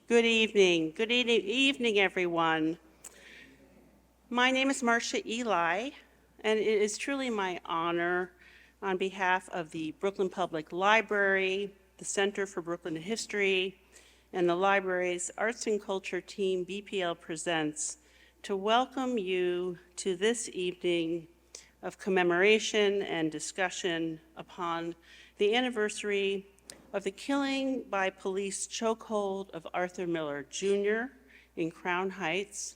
Good evening. Good evening, everyone. My name is Marcia Eli, and it is truly my honor on behalf of the Brooklyn Public Library, the Center for Brooklyn History, and the library's Arts and Culture team, BPL Presents, to welcome you to this evening of commemoration and discussion upon the anniversary of the killing by police chokehold of Arthur Miller Jr. in Crown Heights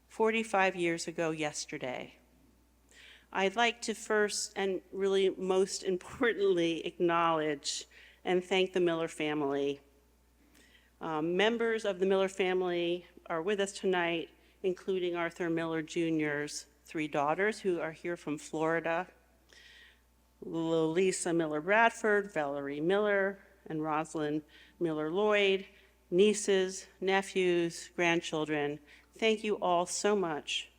45 years ago yesterday. I'd like to first and really most importantly acknowledge and thank the Miller family. Members of the Miller family are with us tonight, including Arthur Miller Jr.'s 3 daughters who are here from Florida, Lisa Miller Bradford, Valerie Miller, and Rosalind Miller-Lloyd, nieces, nephews, grandchildren. Thank you all so much.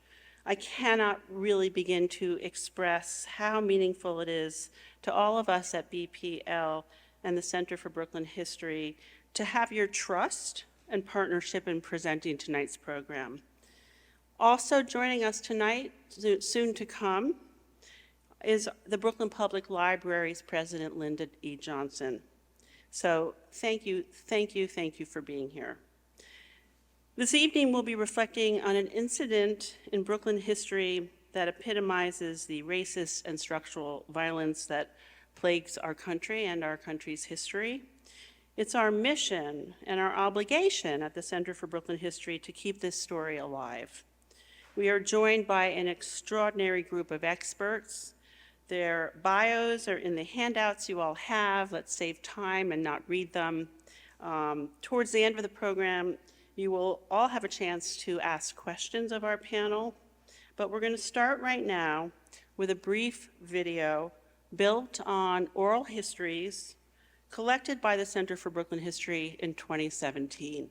I cannot really begin to express how meaningful it is to all of us at BPL and the Center for Brooklyn History to have your trust and partnership in presenting tonight's program. Also joining us tonight, soon to come, is the Brooklyn Public Library's President, Linda E. Johnson. So thank you for being here. This evening we'll be reflecting on an incident in Brooklyn history that epitomizes the racist and structural violence that plagues our country and our country's history. It's our mission and our obligation at the Center for Brooklyn History to keep this story alive. We are joined by an extraordinary group of experts. Their bios are in the handouts you all have. Let's save time and not read them. Towards the end of the program, you will all have a chance to ask questions of our panel, but we're going to start right now with a brief video built on oral histories collected by the Center for Brooklyn History in 2017.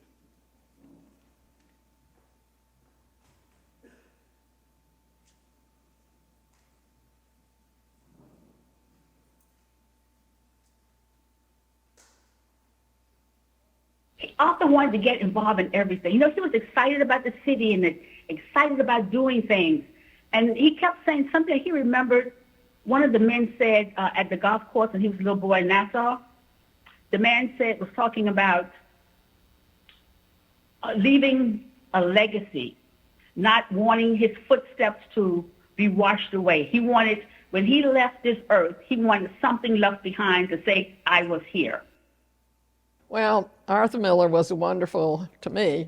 Arthur wanted to get involved in everything. You know, he was excited about the city and excited about doing things. And he kept saying something. He remembered one of the men said at the golf course when he was a little boy in Nassau, the man was talking about leaving a legacy, not wanting his footsteps to be washed away. He wanted, when he left this earth, he wanted something left behind to say, I was here. Well, Arthur Miller was a wonderful, to me,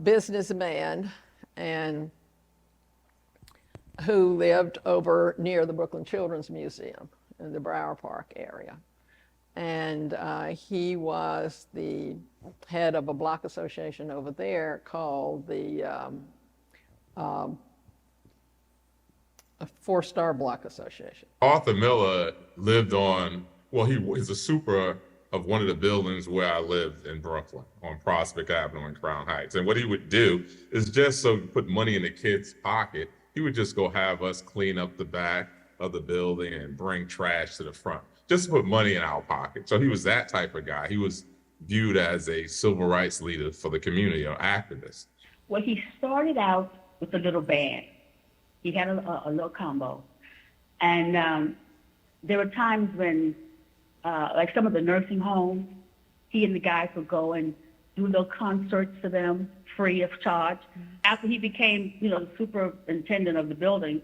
businessman and who lived over near the Brooklyn Children's Museum in the Brower Park area. And he was the head of a block association over there called the Four-Star Block Association. Arthur Miller lived on, well, he was a super of one of the buildings where I lived in Brooklyn on Prospect Avenue in Crown Heights. And what he would do is just so put money in the kid's pocket, he would just go have us clean up the back of the building and bring trash to the front, just to put money in our pocket. So he was that type of guy. He was viewed as a civil rights leader for the community, or activist. Well, he started out with a little band. He had a little combo. And there were times when like some of the nursing homes, he and the guys would go and do little concerts for them free of charge. After he became, the superintendent of the building,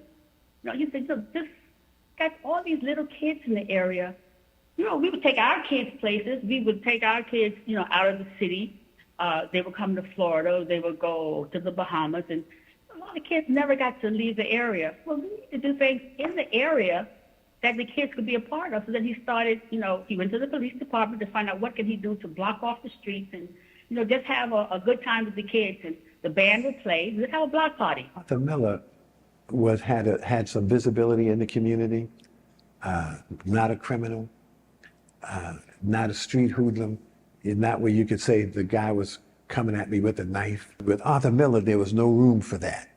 he said, this got all these little kids in the area. We would take our kids places. We would take our kids, out of the city. They would come to Florida. They would go to the Bahamas. And a lot of kids never got to leave the area. Well, we need to do things in the area that the kids could be a part of. So then he started, he went to the police department to find out what can he do to block off the streets and, just have a good time with the kids. And the band would play. Let's have a block party. Arthur Miller had some visibility in the community, not a criminal, not a street hoodlum, not where you could say the guy was coming at me with a knife. With Arthur Miller, there was no room for that.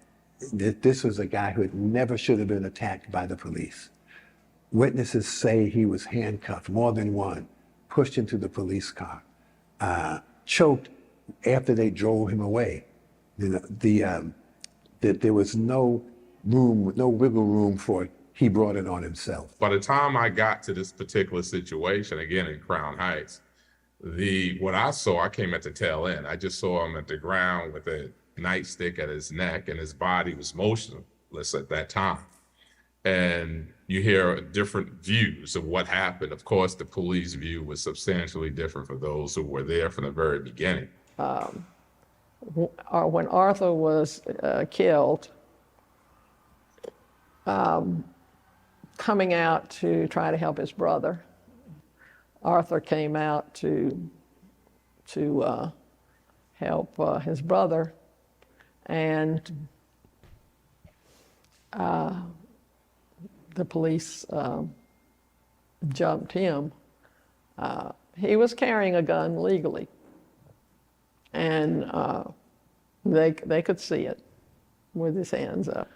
This was a guy who never should have been attacked by the police. Witnesses say he was handcuffed, more than one, pushed into the police car, choked after they drove him away. You know, that there was no room, no wiggle room for he brought it on himself. By the time I got to this particular situation, again in Crown Heights, what I saw, I came at the tail end. I just saw him at the ground with a nightstick at his neck, and his body was motionless at that time. And you hear different views of what happened. Of course, the police view was substantially different for those who were there from the very beginning. When Arthur was killed, coming out to try to help his brother, Arthur came out to help his brother, and the police jumped him. He was carrying a gun legally, and they could see it with his hands up.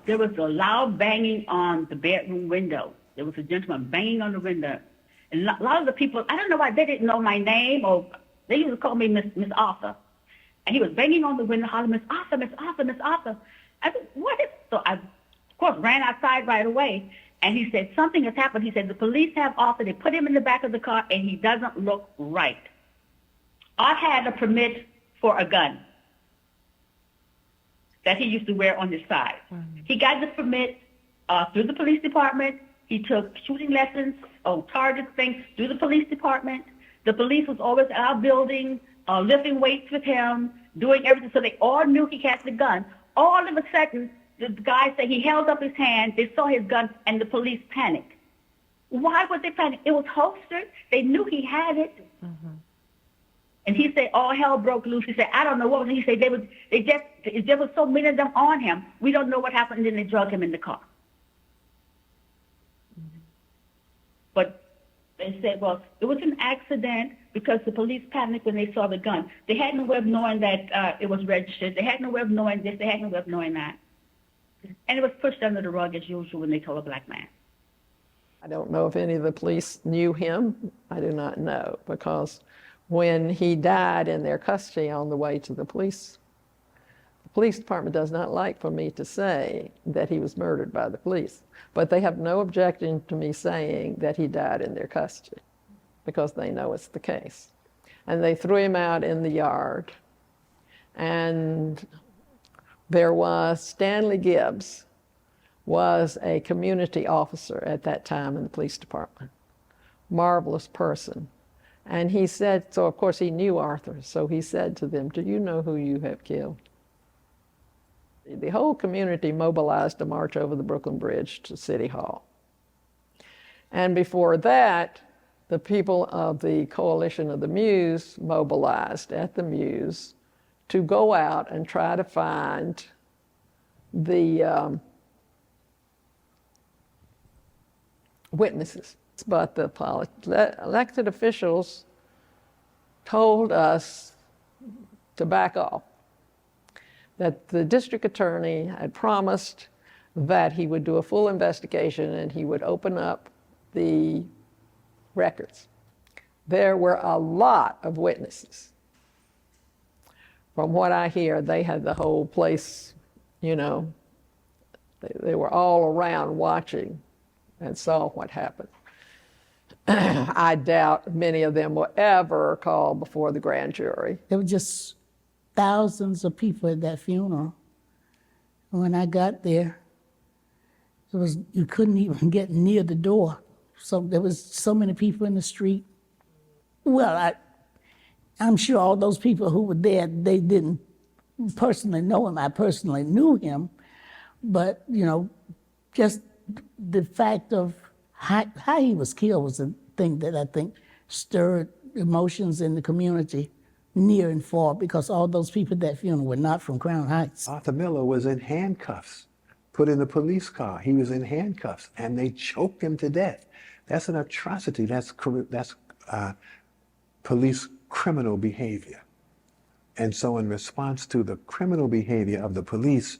There was a loud banging on the bedroom window. There was a gentleman banging on the window. And a lot of the people, I don't know why they didn't know my name, or they used to call me Miss Arthur. And he was banging on the window, hollering, Miss Arthur, Miss Arthur, Miss Arthur. I said, what is? So I, of course, ran outside right away. And he said, something has happened. He said, the police have Arthur. They put him in the back of the car, and he doesn't look right. I had a permit for a gun that he used to wear on his side. Mm-hmm. He got the permit through the police department. He took shooting lessons, target things through the police department. The police was always at our building, lifting weights with him, doing everything. So they all knew he had the gun. All of a sudden, the guy said he held up his hand, they saw his gun, and the police panicked. Why would they panic? It was holstered. They knew he had it. Mm-hmm. And he said, all hell broke loose. He said, I don't know what was. He said, there was so many of them on him. We don't know what happened. And then they drug him in the car. Mm-hmm. But they said, well, it was an accident because the police panicked when they saw the gun. They had no way of knowing that it was registered. They had no way of knowing this. They had no way of knowing that. And it was pushed under the rug as usual when they told a black man. I don't know if any of the police knew him. I do not know, because when he died in their custody on the way to the police department does not like for me to say that he was murdered by the police, but they have no objection to me saying that he died in their custody because they know it's the case. And they threw him out in the yard. And there was Stanley Gibbs, was a community officer at that time in the police department. Marvelous person. And he said, so of course he knew Arthur, so he said to them, do you know who you have killed? The whole community mobilized to march over the Brooklyn Bridge to City Hall. And before that, the people of the Coalition of the Muse mobilized at the Muse to go out and try to find the witnesses. But the elected officials told us to back off, that the district attorney had promised that he would do a full investigation and he would open up the records. There were a lot of witnesses. From what I hear, they had the whole place, you know, they were all around watching and saw what happened. I doubt many of them were ever called before the grand jury. There were just thousands of people at that funeral. When I got there, you couldn't even get near the door. So there was so many people in the street. Well, I'm sure all those people who were there, they didn't personally know him. I personally knew him. But, you know, just the fact of how he was killed was a thing that I think stirred emotions in the community near and far, because all those people at that funeral were not from Crown Heights. Arthur Miller was in handcuffs, put in the police car. He was in handcuffs, and they choked him to death. That's an atrocity. That's police criminal behavior. And so in response to the criminal behavior of the police,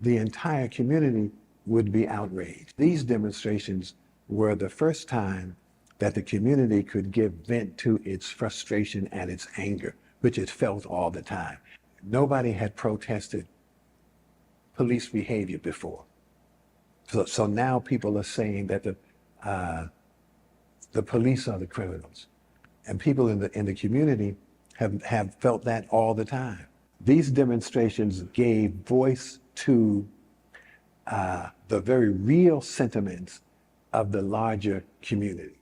the entire community would be outraged. These demonstrations were the first time that the community could give vent to its frustration and its anger, which it felt all the time. Nobody had protested police behavior before. So now people are saying that the police are the criminals. And people in the community have felt that all the time. These demonstrations gave voice to the very real sentiments of the larger community.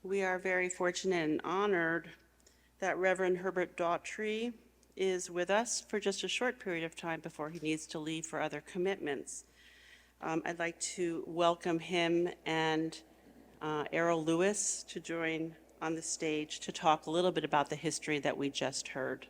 We are very fortunate and honored that Reverend Herbert Daughtry is with us for just a short period of time before he needs to leave for other commitments. I'd like to welcome him and Errol Lewis to join on the stage to talk a little bit about the history that we just heard.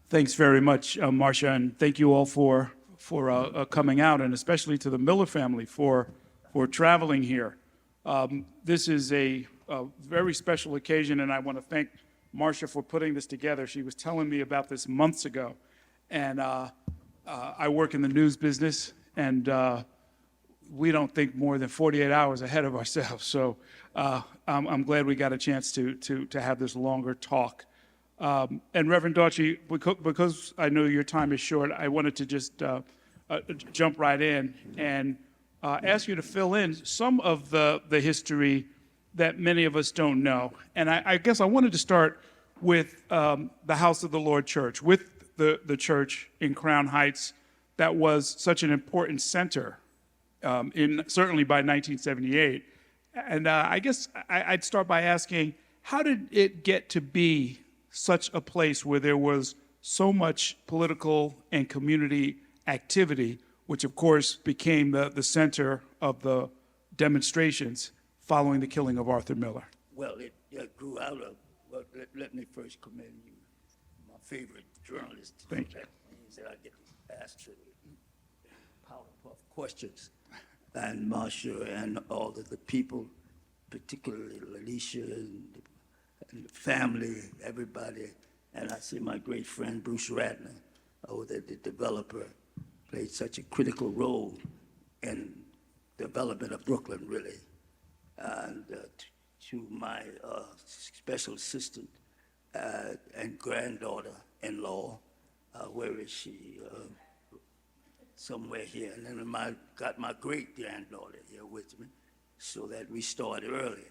Thanks very much, Marcia, and thank you all for coming out, and especially to the Miller family for traveling here. This is a very special occasion, and I want to thank Marcia for putting this together. She was telling me about this months ago, and I work in the news business, and we don't think more than 48 hours ahead of ourselves. So I'm glad we got a chance to have this longer talk. And Reverend Daughtry, because I know your time is short, I wanted to just jump right in and ask you to fill in some of the history that many of us don't know. And I guess I wanted to start with the House of the Lord Church, with the church in Crown Heights that was such an important center, certainly by 1978. And I guess I'd start by asking, how did it get to be such a place where there was so much political and community activity, which of course became the center of the demonstrations following the killing of Arthur Miller? Well, it grew out of, well, let me first commend you, my favorite journalist. Thank you. That means that I get asked powerful questions. And Marcia and all of the people, particularly Alicia and the family, everybody, and I see my great friend Bruce Ratner, the developer, played such a critical role in the development of Brooklyn, really. And to my special assistant and granddaughter-in-law, where is she? Somewhere here. And then got my great-granddaughter here with me, so that we started early.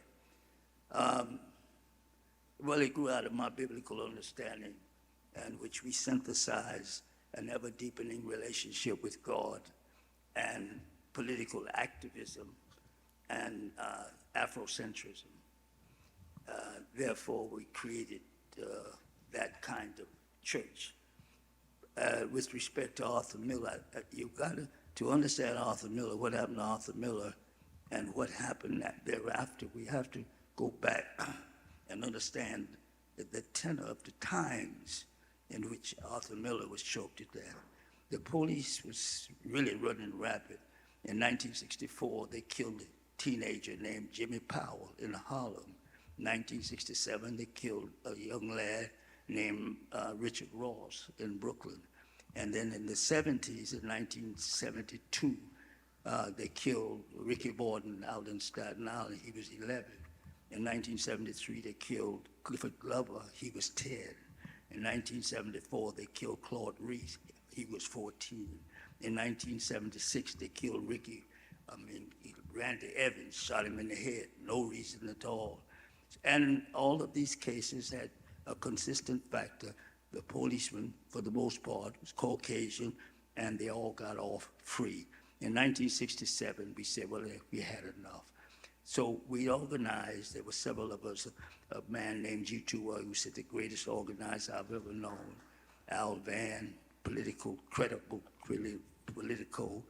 Well, it grew out of my biblical understanding, in which we synthesize an ever-deepening relationship with God and political activism and Afrocentrism. Therefore, we created that kind of church. With respect to Arthur Miller, you've got to understand Arthur Miller, what happened to Arthur Miller and what happened thereafter. We have to go back and understand the tenor of the times in which Arthur Miller was choked to death. The police was really running rapid. In 1964, they killed a teenager named Jimmy Powell in Harlem. 1967, they killed a young lad named Richard Ross in Brooklyn. And then in the 70s, in 1972, they killed Ricky Borden out in Staten Island. He was 11. In 1973, they killed Clifford Glover. He was 10. In 1974, they killed Claude Reese. He was 14. In 1976, they killed Randy Evans, shot him in the head, no reason at all. And all of these cases had a consistent factor. The policeman, for the most part, was Caucasian, and they all got off free. In 1967, we said, well, we had enough. So we organized, there were several of us, a man named G2, who said the greatest organizer I've ever known, Al Van, credible, political,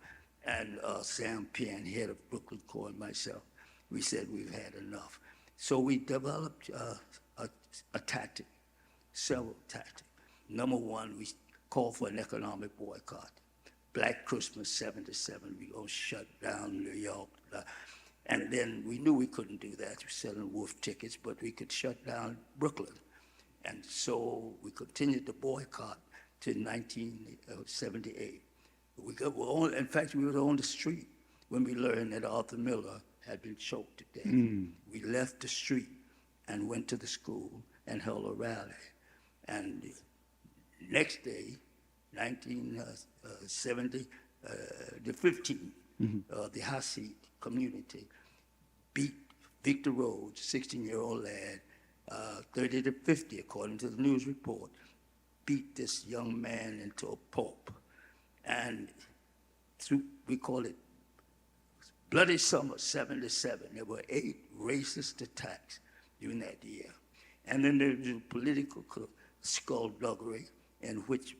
and Sam Penn, head of Brooklyn Core, and myself, we said we've had enough. So we developed a tactic, several tactics. Number one, we called for an economic boycott. Black Christmas 77, we gonna shut down New York. And then we knew we couldn't do that. We were selling wolf tickets, but we could shut down Brooklyn. And so we continued to boycott to 1978. In fact, we were on the street when we learned that Arthur Miller had been choked to death. We left the street and went to the school and held a rally. And the next day, 1970, the 15, the Hasid community beat Victor Rhodes, 16-year-old lad, 30 to 50, according to the news report, beat this young man into a pulp. And we call it Bloody Summer 77. There were 8 racist attacks during that year. And then there was a political skullduggery in which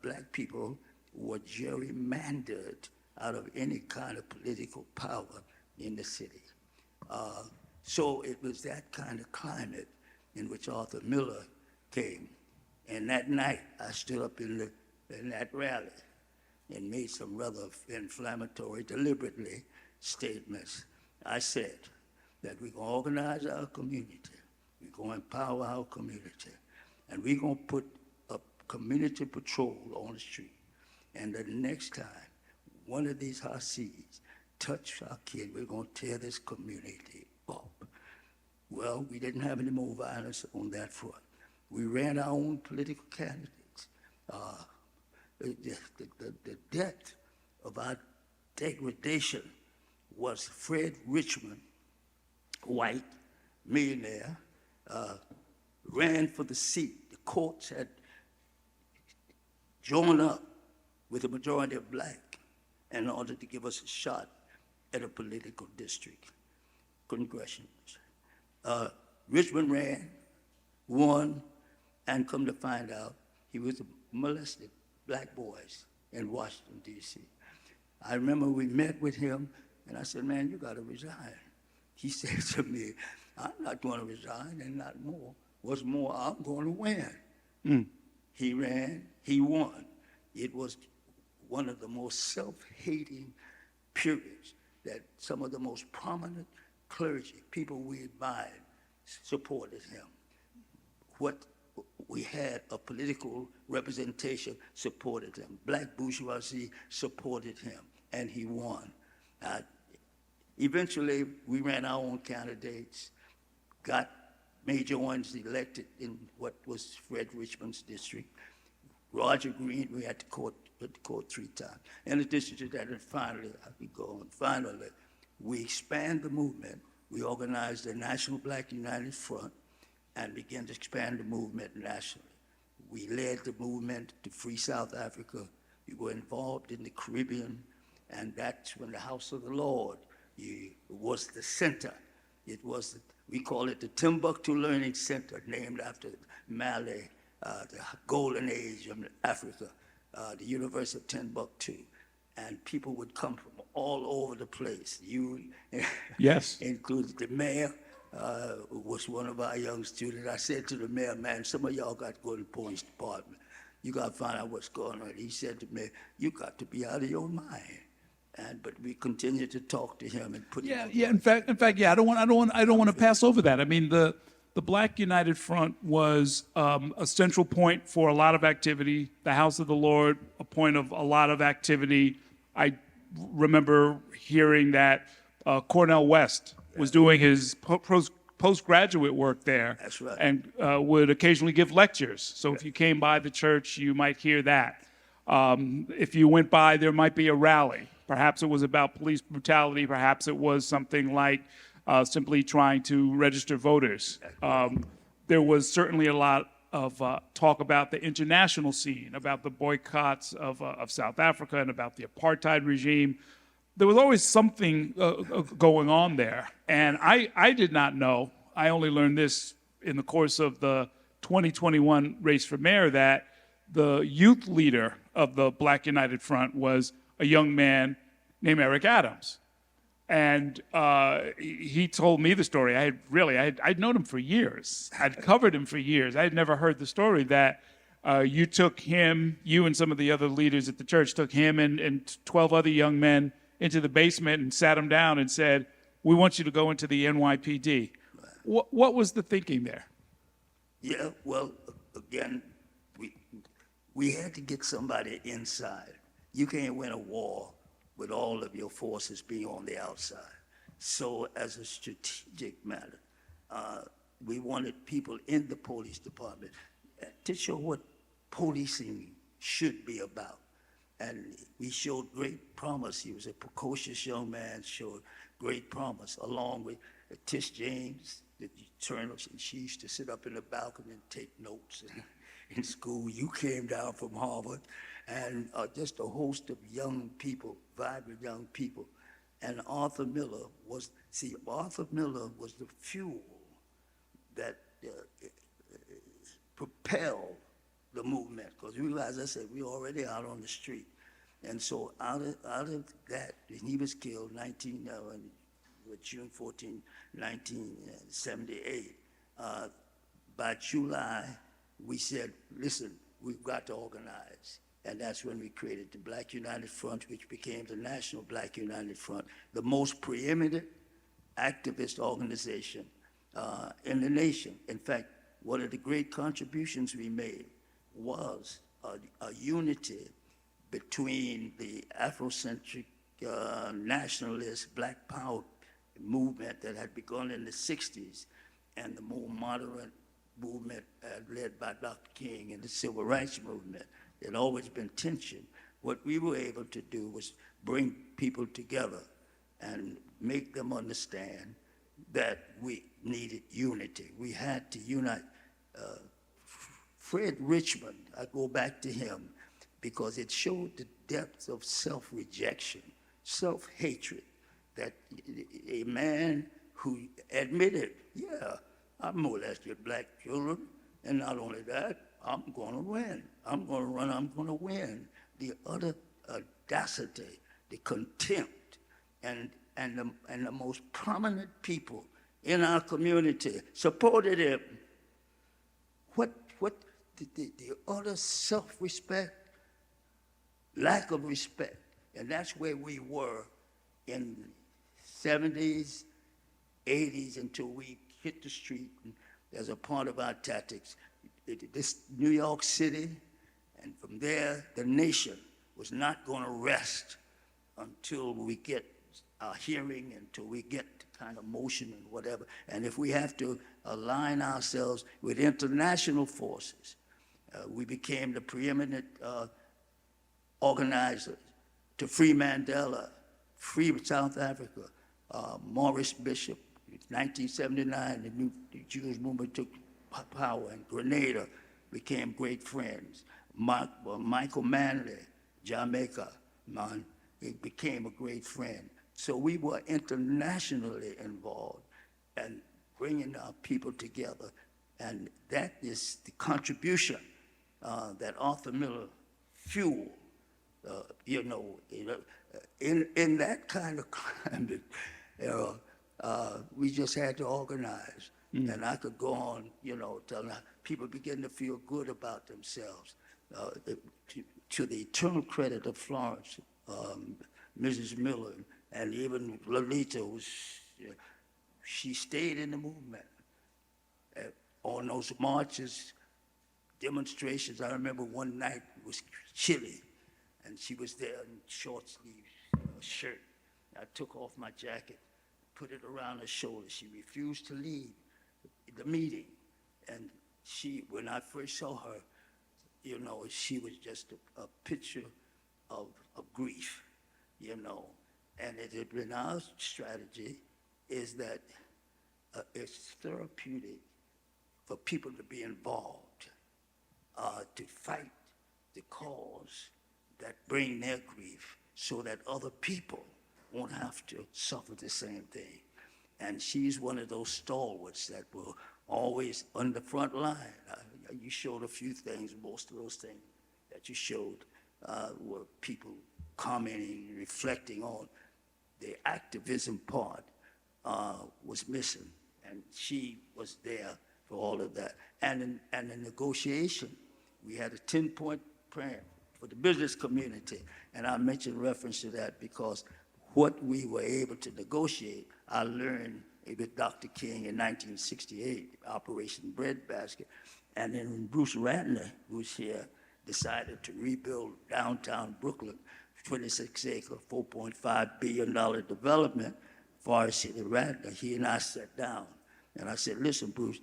black people were gerrymandered out of any kind of political power in the city. So it was that kind of climate in which Arthur Miller came. And that night, I stood up in that rally and made some rather inflammatory, deliberately, statements. I said that we're going to organize our community, we're going to empower our community, and we're going to put a community patrol on the street. And the next time one of these Hasids touch our kid, we're going to tear this community up. Well, we didn't have any more violence on that front. We ran our own political candidates. The depth of our degradation was Fred Richmond, white, millionaire, ran for the seat. The courts had joined up with a majority of black in order to give us a shot at a political district, congressional. Richmond ran, won, and come to find out, he was molested black boys in Washington, D.C. I remember we met with him, and I said, man, you got to resign. He said to me, I'm not going to resign, and not more. What's more, I'm going to win. He ran, he won. It was one of the most self-hating periods that some of the most prominent clergy, people we admired, supported him. What we had, a political representation, supported him. Black bourgeoisie supported him, and he won. Eventually, we ran our own candidates, got Major Owens elected in what was Fred Richmond's district. Roger Green, we had to court 3 times. In addition to that, and finally, we expand the movement. We organized the National Black United Front and began to expand the movement nationally. We led the movement to free South Africa. We were involved in the Caribbean, and that's when the House of the Lord was the center. It was, we call it the Timbuktu Learning Center, named after Mali, the golden age of Africa, the University of Timbuktu. And people would come from all over the place. You, Yes. including the mayor, was one of our young students. I said to the mayor, man, some of y'all got to go to the police department. You got to find out what's going on. He said to me, you got to be out of your mind. But we continued to talk to him and put him. Yeah. In fact, I don't want to pass over that. I mean, the Black United Front was a central point for a lot of activity. The House of the Lord, a point of a lot of activity. I remember hearing that Cornel West was doing his postgraduate work there. That's right. And would occasionally give lectures. So if you came by the church, you might hear that. If you went by, there might be a rally. Perhaps it was about police brutality. Perhaps it was something like simply trying to register voters. There was certainly a lot of talk about the international scene, about the boycotts of South Africa and about the apartheid regime. There was always something going on there. And I did not know, I only learned this in the course of the 2021 race for mayor, that the youth leader of the Black United Front was a young man named Eric Adams. And he told me the story. I'd known him for years. I'd covered him for years. I had never heard the story that you took him, you and some of the other leaders at the church took him and 12 other young men into the basement and sat them down and said, "We want you to go into the NYPD." What was the thinking there? Yeah, well, again, we had to get somebody inside. You can't win a war with all of your forces being on the outside. So as a strategic matter, we wanted people in the police department to show what policing should be about. And he showed great promise. He was a precocious young man, showed great promise, along with Tish James, the journalist, and she used to sit up in the balcony and take notes in school. You came down from Harvard, and just a host of young people, vibrant young people. And Arthur Miller was the fuel that propelled the movement, because as I said, we were already out on the street. And so out of that, and he was killed June 14, 1978. By July, we said, listen, we've got to organize. And that's when we created the Black United Front, which became the National Black United Front, the most preeminent activist organization in the nation. In fact, one of the great contributions we made was a unity between the Afrocentric nationalist Black Power movement that had begun in the 60s and the more moderate movement led by Dr. King and the Civil Rights Movement. There had always been tension. What we were able to do was bring people together and make them understand that we needed unity. We had to unite. Fred Richmond, I go back to him, because it showed the depth of self-rejection, self-hatred, that a man who admitted, yeah, I molested black children, and not only that, I'm going to win. I'm going to run, I'm going to win. The utter audacity, the contempt, and the most prominent people in our community supported him. The utter self-respect, lack of respect, and that's where we were in the 70s, 80s, until we hit the street as a part of our tactics. This New York City, and from there, the nation was not going to rest until we get our hearing, until we get the kind of motion and whatever. And if we have to align ourselves with international forces, we became the preeminent organizers to free Mandela, free South Africa, Maurice Bishop. In 1979, the Jewish movement took power, and Grenada became great friends. Michael Manley, Jamaica, it became a great friend. So we were internationally involved and bringing our people together. And that is the contribution that Arthur Miller fueled, in that kind of climate, we just had to organize. And I could go on, till people begin to feel good about themselves. To the eternal credit of Florence, Mrs. Miller, and even Lolita, she stayed in the movement. On those marches, demonstrations, I remember one night it was chilly, and she was there in short sleeves shirt. I took off my jacket, put it around her shoulder. She refused to leave the meeting. And when I first saw her, she was just a picture of grief, And it had been our strategy is that it's therapeutic for people to be involved, to fight the cause that bring their grief so that other people won't have to suffer the same thing. And she's one of those stalwarts that were always on the front line. You showed a few things. Most of those things that you showed were people commenting, reflecting on the activism part was missing, and she was there for all of that. And the negotiation, we had a 10-point plan for the business community, and I mentioned reference to that because what we were able to negotiate, I learned with Dr. King in 1968, Operation Breadbasket, and then when Bruce Ratner, who's here, decided to rebuild downtown Brooklyn, 26-acre, $4.5 billion development, Forest City Ratner, he and I sat down, and I said, listen, Bruce,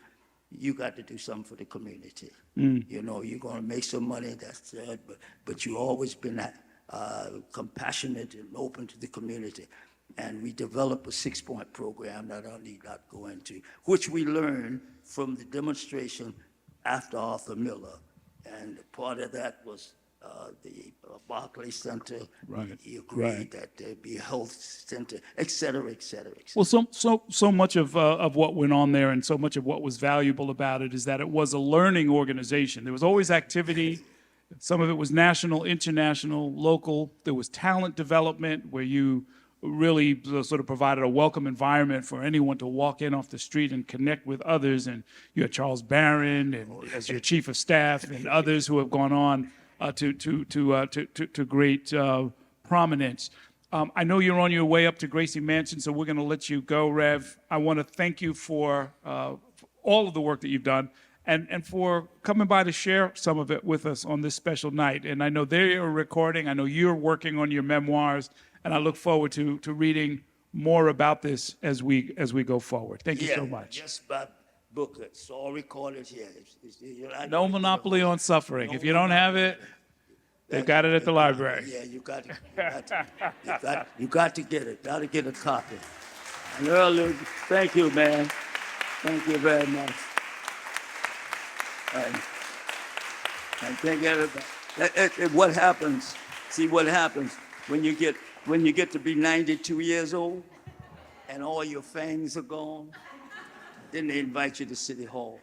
you got to do something for the community. You know, you're going to make some money, that's it, but you've always been compassionate and open to the community. And we developed a 6-point program that I need not go into, which we learned from the demonstration after Arthur Miller. And part of that was the Barclay Center. Right, He agreed right. that there'd be a health center, et cetera, et cetera, et cetera. Well, so much of what went on there and so much of what was valuable about it is that it was a learning organization. There was always activity. Some of it was national, international, local. There was talent development where you really sort of provided a welcome environment for anyone to walk in off the street and connect with others. And you had Charles Barron and as your chief of staff and others who have gone on to great prominence. I know you're on your way up to Gracie Mansion, so we're going to let you go, Rev. I want to thank you for all of the work that you've done and for coming by to share some of it with us on this special night. And I know they're recording. I know you're working on your memoirs, and I look forward to reading more about this as we go forward. Thank you so much. Yes, but book it. It's all recorded here. No monopoly on suffering. If you don't have it, they've got it at the library. Yeah, you got to get it. Got to get a copy. And Errol, thank you, man. Thank you very much. And thank everybody. What happens? See what happens when you get to be 92 years old, and all your fangs are gone. Then they invite you to City Hall.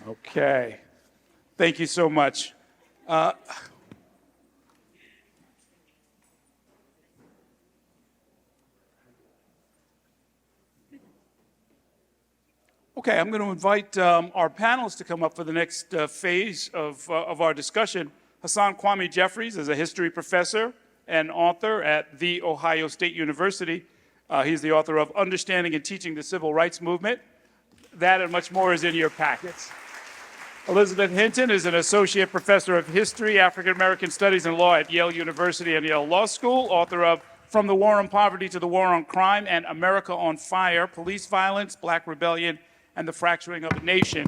Okay. Thank you so much. Okay, I'm going to invite our panelists to come up for the next phase of our discussion. Hasan Kwame Jeffries is a history professor and author at The Ohio State University. He's the author of Understanding and Teaching the Civil Rights Movement. That and much more is in your packets. Elizabeth Hinton is an associate professor of history, African American studies, and law at Yale University and Yale Law School, author of From the War on Poverty to the War on Crime and America on Fire, Police Violence, Black Rebellion, and the Fracturing of a Nation.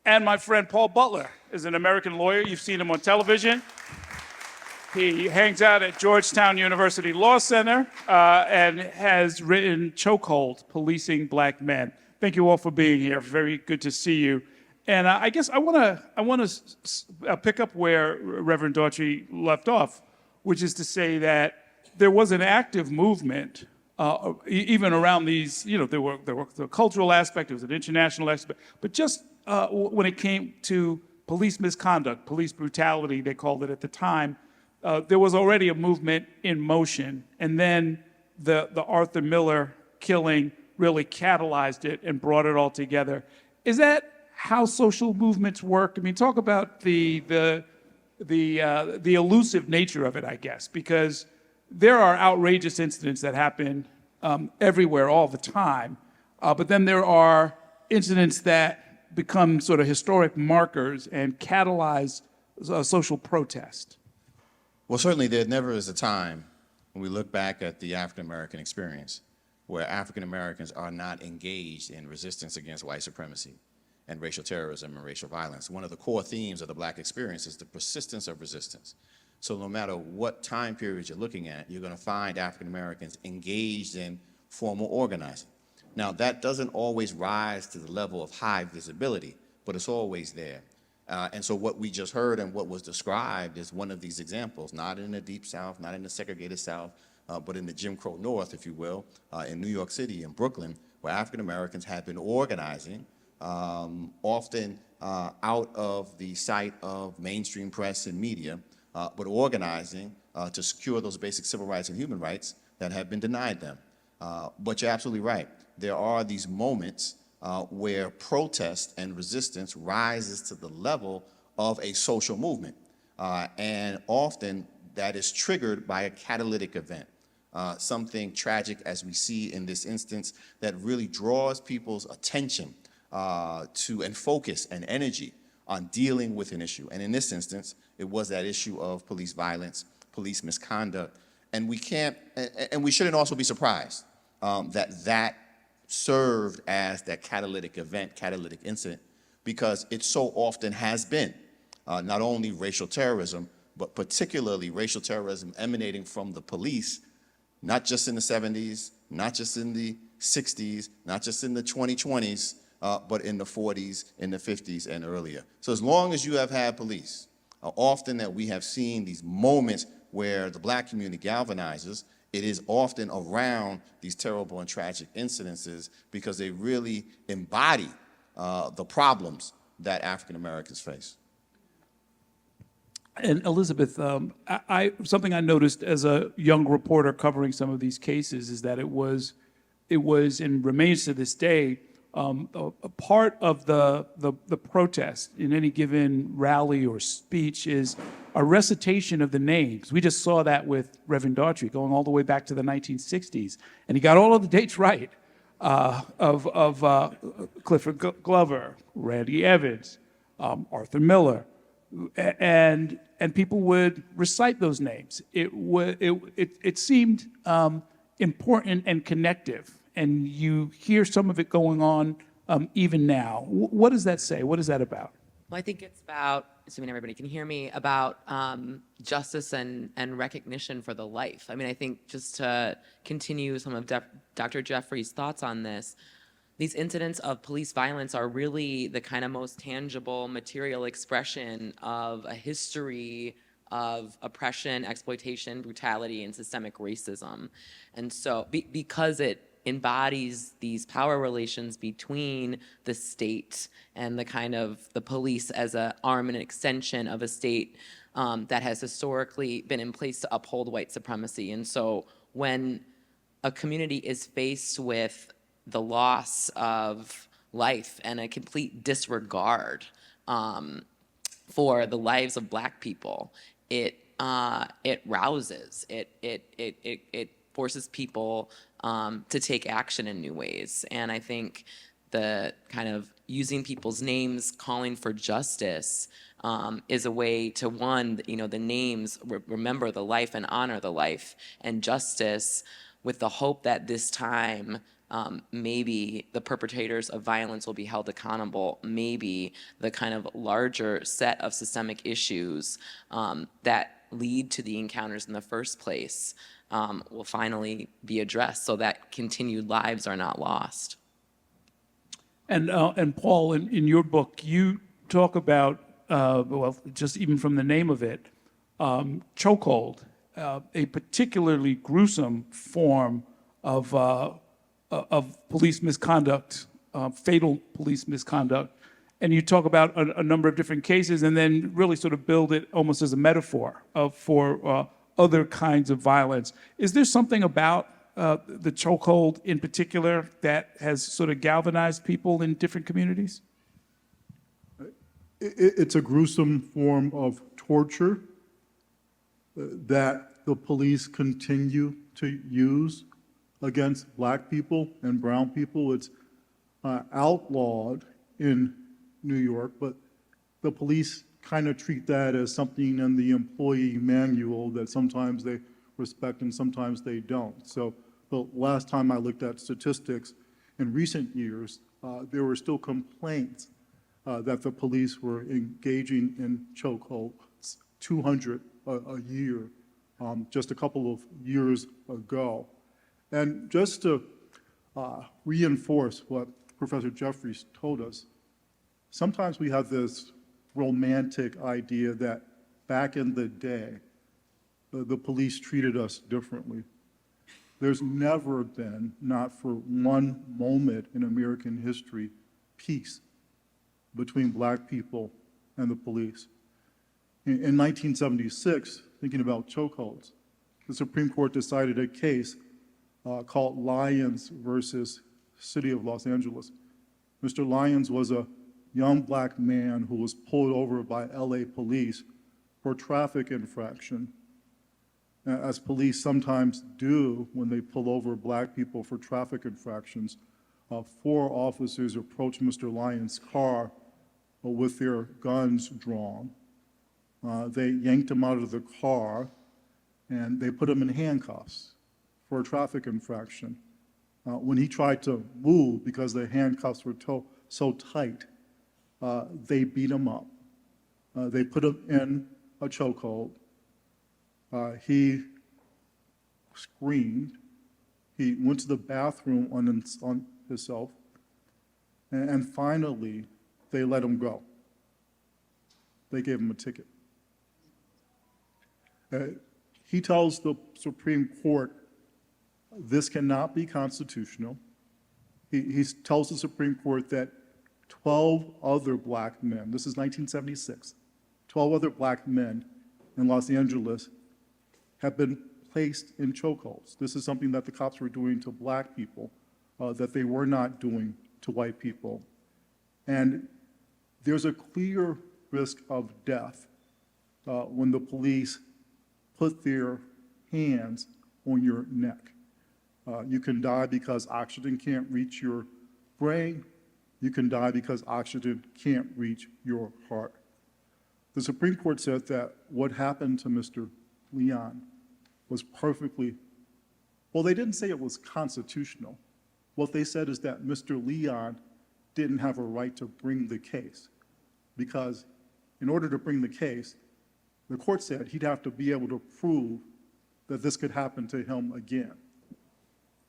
And my friend Paul Butler is an American lawyer. You've seen him on television. He hangs out at Georgetown University Law Center and has written Chokehold, Policing Black Men. Thank you all for being here. Very good to see you. And I guess I want to pick up where Reverend Daughtry left off, which is to say that there was an active movement even around these, you know, there were the cultural aspect, there was an international aspect, but just when it came to police misconduct, police brutality, they called it at the time, there was already a movement in motion. And then the Arthur Miller killing really catalyzed it and brought it all together. Is that how social movements work? I mean, talk about the elusive nature of it, I guess, because there are outrageous incidents that happen everywhere all the time, but then there are incidents that become sort of historic markers and catalyze social protest. Well, certainly there never is a time when we look back at the African American experience where African Americans are not engaged in resistance against white supremacy and racial terrorism and racial violence. One of the core themes of the Black experience is the persistence of resistance. So no matter what time period you're looking at, you're going to find African Americans engaged in formal organizing. Now, that doesn't always rise to the level of high visibility, but it's always there. And so what we just heard and what was described is one of these examples, not in the Deep South, not in the segregated South, but in the Jim Crow North, if you will, in New York City and Brooklyn, where African Americans have been organizing, often out of the sight of mainstream press and media, but organizing to secure those basic civil rights and human rights that have been denied them. But you're absolutely right. There are these moments where protest and resistance rises to the level of a social movement. And often that is triggered by a catalytic event, something tragic as we see in this instance that really draws people's attention to and focus and energy on dealing with an issue. And in this instance, it was that issue of police violence, police misconduct. And we can't, and we shouldn't also be surprised that served as that catalytic event, catalytic incident, because it so often has been not only racial terrorism, but particularly racial terrorism emanating from the police, not just in the 70s, not just in the 60s, not just in the 2020s, but in the 40s, in the 50s, and earlier. So as long as you have had police, often that we have seen these moments where the Black community galvanizes, it is often around these terrible and tragic incidences because they really embody the problems that African Americans face. And Elizabeth, something I noticed as a young reporter covering some of these cases is that it was and remains to this day a part of the protest in any given rally or speech is a recitation of the names. We just saw that with Reverend Daughtry going all the way back to the 1960s, and he got all of the dates right of Clifford Glover, Randy Evans, Arthur Miller. And people would recite those names. It seemed important and connective, and you hear some of it going on even now. What does that say? What is that about? Well, I think it's about, assuming everybody can hear me, about justice and recognition for the life. I mean, I think just to continue some of Dr. Jeffries' thoughts on this, these incidents of police violence are really the kind of most tangible material expression of a history of oppression, exploitation, brutality, and systemic racism. And so because it embodies these power relations between the state and the kind of the police as an arm and an extension of a state that has historically been in place to uphold white supremacy. And so when a community is faced with the loss of life and a complete disregard for the lives of Black people, it rouses, it forces people to take action in new ways. And I think the kind of using people's names, calling for justice, is a way to, one, the names remember the life and honor the life, and justice with the hope that this time maybe the perpetrators of violence will be held accountable. Maybe the kind of larger set of systemic issues that lead to the encounters in the first place will finally be addressed so that continued lives are not lost. And Paul, in your book, you talk about, well, just even from the name of it, chokehold, a particularly gruesome form of police misconduct, fatal police misconduct. And you talk about a number of different cases and then really sort of build it almost as a metaphor for other kinds of violence. Is there something about the chokehold in particular that has sort of galvanized people in different communities? It's a gruesome form of torture that the police continue to use against Black people and brown people. It's outlawed in New York, but the police kind of treat that as something in the employee manual that sometimes they respect and sometimes they don't. So the last time I looked at statistics in recent years, there were still complaints that the police were engaging in chokeholds, 200 a year, just a couple of years ago. And just to reinforce what Professor Jeffries told us, sometimes we have this romantic idea that back in the day, the police treated us differently. there's never been, not for one moment in American history, peace between black people and the police. In 1976, thinking about chokeholds, the Supreme Court decided a case called Lyons versus City of Los Angeles. Mr. Lyons was a young black man who was pulled over by LA police for a traffic infraction. As police sometimes do when they pull over black people for traffic infractions, 4 officers approached Mr. Lyons' car with their guns drawn. They yanked him out of the car and they put him in handcuffs for a traffic infraction. When he tried to move because the handcuffs were so tight, they beat him up. They put him in a chokehold. He screamed. He went to the bathroom on himself. And finally, they let him go. They gave him a ticket. He tells the Supreme Court this cannot be constitutional. He tells the Supreme Court that 12 other black men, this is 1976, 12 other black men in Los Angeles have been placed in chokeholds. This is something that the cops were doing to black people that they were not doing to white people. And there's a clear risk of death when the police put their hands on your neck. You can die because oxygen can't reach your brain. You can die because oxygen can't reach your heart. The Supreme Court said that what happened to Mr. Leon was perfectly, well, they didn't say it was constitutional. What they said is that Mr. Leon didn't have a right to bring the case because in order to bring the case, the court said he'd have to be able to prove that this could happen to him again.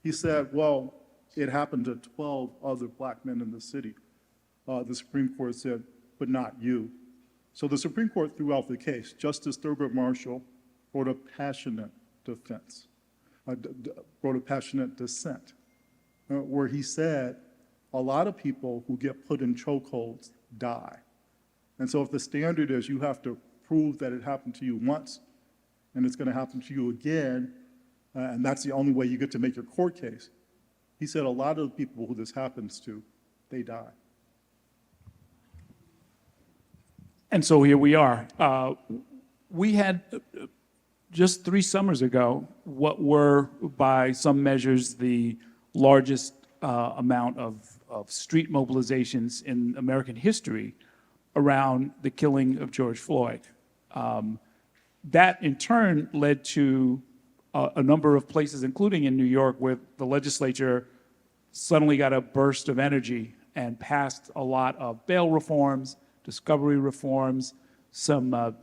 He said, well, it happened to 12 other black men in the city. The Supreme Court said, but not you. So the Supreme Court threw out the case. Justice Thurgood Marshall wrote a passionate defense, wrote a passionate dissent, where he said a lot of people who get put in chokeholds die. And so if the standard is you have to prove that it happened to you once and it's going to happen to you again, and that's the only way you get to make your court case, he said a lot of the people who this happens to, they die. And so here we are. We had just 3 summers ago what were, by some measures, the largest amount of street mobilizations in American history around the killing of George Floyd. That, in turn, led to a number of places, including in New York, where the legislature suddenly got a burst of energy and passed a lot of bail reforms, discovery reforms, some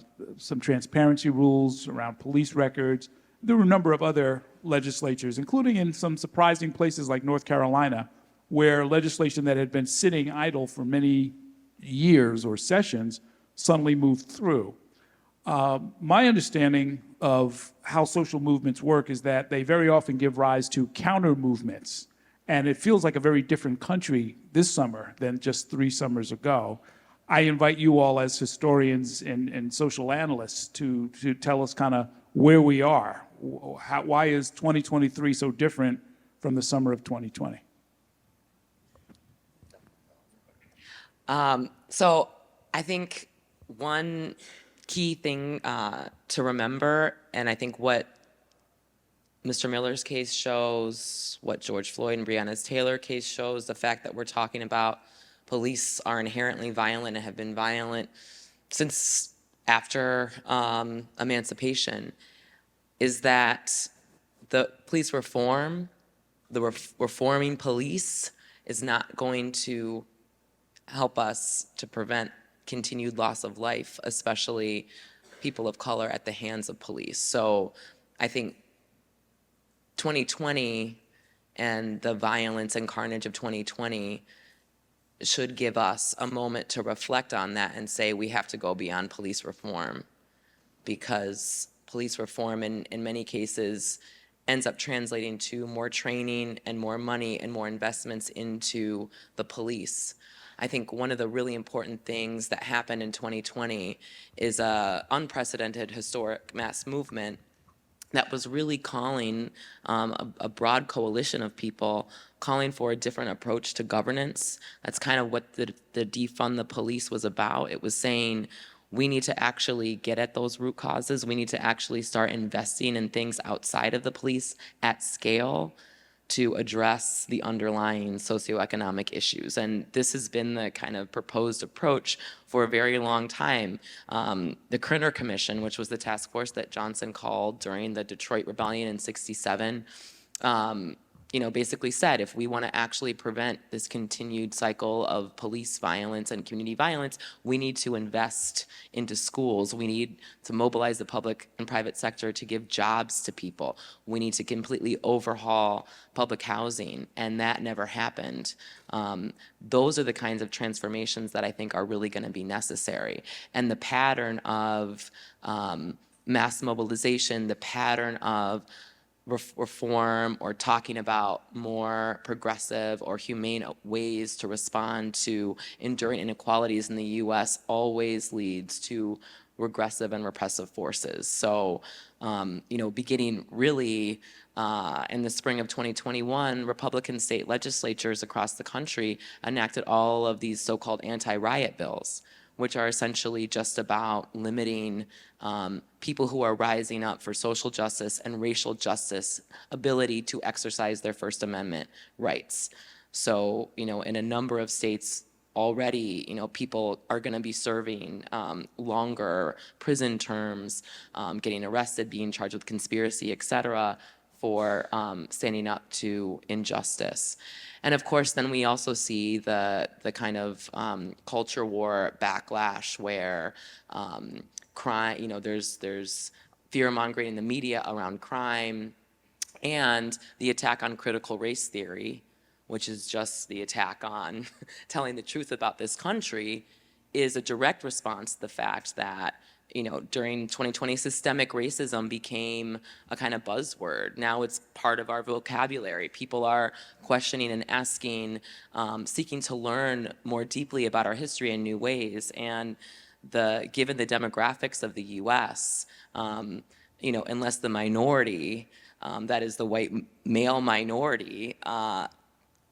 transparency rules around police records. There were a number of other legislatures, including in some surprising places like North Carolina, where legislation that had been sitting idle for many years or sessions suddenly moved through. My understanding of how social movements work is that they very often give rise to counter movements. And it feels like a very different country this summer than just 3 summers ago. I invite you all as historians and social analysts to tell us kind of where we are. Why is 2023 so different from the summer of 2020? So I think one key thing to remember, and I think what Mr. Miller's case shows, what George Floyd and Breonna Taylor case shows, the fact that we're talking about police are inherently violent and have been violent since after emancipation, is that the police reform, the reforming police is not going to help us to prevent continued loss of life, especially people of color at the hands of police. So I think 2020 and the violence and carnage of 2020 should give us a moment to reflect on that and say we have to go beyond police reform, because police reform in many cases ends up translating to more training and more money and more investments into the police. I think one of the really important things that happened in 2020 is a unprecedented historic mass movement that was really calling a broad coalition of people calling for a different approach to governance. That's kind of what the defund the police was about. It was saying we need to actually get at those root causes. We need to actually start investing in things outside of the police at scale to address the underlying socioeconomic issues. And this has been the kind of proposed approach for a very long time. The Critter Commission, which was the task force that Johnson called during the Detroit Rebellion in '67, basically said, if we want to actually prevent this continued cycle of police violence and community violence, we need to invest into schools. We need to mobilize the public and private sector to give jobs to people. We need to completely overhaul public housing, and that never happened. Those are the kinds of transformations that I think are really going to be necessary. And the pattern of mass mobilization, the pattern of reform or talking about more progressive or humane ways to respond to enduring inequalities in the U.S. always leads to regressive and repressive forces. So, beginning really in the spring of 2021, Republican state legislatures across the country enacted all of these so-called anti-riot bills, which are essentially just about limiting people who are rising up for social justice and racial justice ability to exercise their First Amendment rights. So, in a number of states already, people are going to be serving longer prison terms, getting arrested, being charged with conspiracy, et cetera, for standing up to injustice. And of course, then we also see the kind of culture war backlash where crime, there's fear-mongering in the media around crime, and the attack on critical race theory, which is just the attack on telling the truth about this country, is a direct response to the fact that during 2020, systemic racism became a kind of buzzword. Now it's part of our vocabulary. People are questioning and asking, seeking to learn more deeply about our history in new ways. And given the demographics of the U.S., unless the minority, that is the white male minority,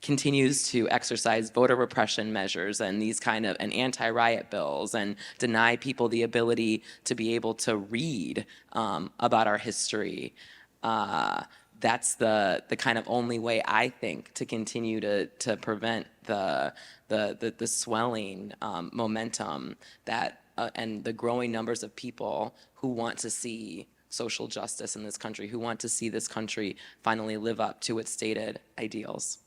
continues to exercise voter repression measures and these kind of anti-riot bills and deny people the ability to be able to read about our history. That's the kind of only way, I think, to continue to prevent the swelling momentum that and the growing numbers of people who want to see social justice in this country, who want to see this country finally live up to its stated ideals.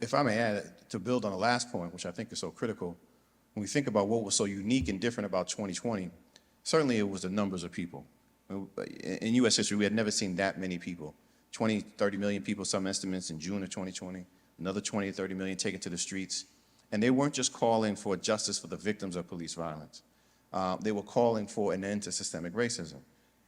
If I may add, to build on the last point, which I think is so critical, when we think about what was so unique and different about 2020, certainly it was the numbers of people. In U.S. history, we had never seen that many people. 20, 30 million people, some estimates, in June of 2020, another 20, 30 million taken to the streets. And they weren't just calling for justice for the victims of police violence. They were calling for an end to systemic racism.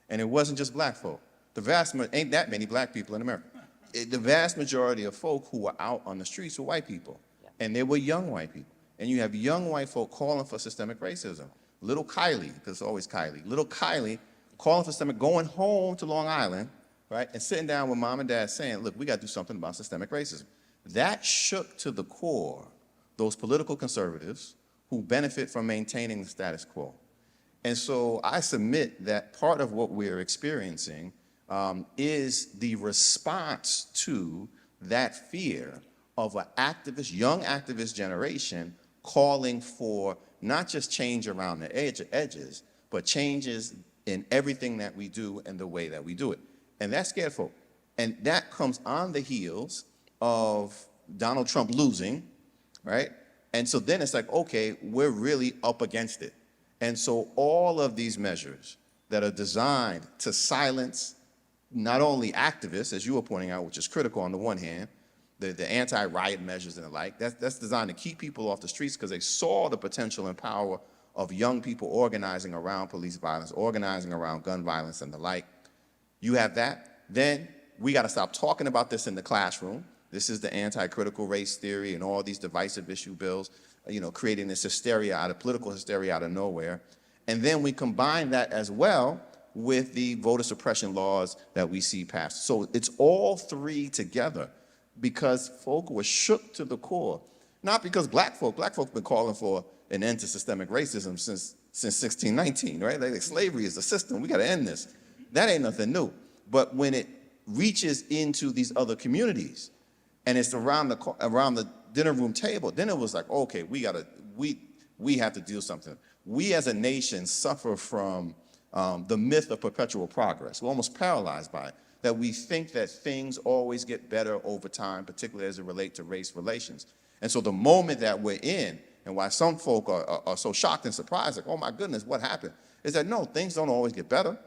And it wasn't just black folk. Ain't that many black people in America. The vast majority of folk who were out on the streets were white people, and they were young white people. And you have young white folk calling for systemic racism. Little Kylie, because it's always Kylie, little Kylie calling for systemic, going home to Long Island, right, and sitting down with mom and dad saying, look, we got to do something about systemic racism. That shook to the core those political conservatives who benefit from maintaining the status quo. And so I submit that part of what we're experiencing is the response to that fear of an young activist generation calling for not just change around the edges, but changes in everything that we do and the way that we do it. And that scared folk. And that comes on the heels of Donald Trump losing, right? And so then it's like, okay, we're really up against it. And so all of these measures that are designed to silence not only activists, as you were pointing out, which is critical on the one hand, the anti-riot measures and the like, that's designed to keep people off the streets because they saw the potential and power of young people organizing around police violence, organizing around gun violence and the like. You have that, then we got to stop talking about this in the classroom. This is the anti-critical race theory and all these divisive issue bills, creating this political hysteria out of nowhere. And then we combine that as well with the voter suppression laws that we see passed. So it's all three together because folk were shook to the core. Not because black folk have been calling for an end to systemic racism since 1619, right? Like slavery is the system. We got to end this. That ain't nothing new. But when it reaches into these other communities and it's around the dinner room table, then it was like, okay, we have to do something. We as a nation suffer from the myth of perpetual progress. We're almost paralyzed by it, that we think that things always get better over time, particularly as it relates to race relations. And so the moment that we're in, and why some folk are so shocked and surprised, like, oh my goodness, what happened? Is that no, things don't always get better,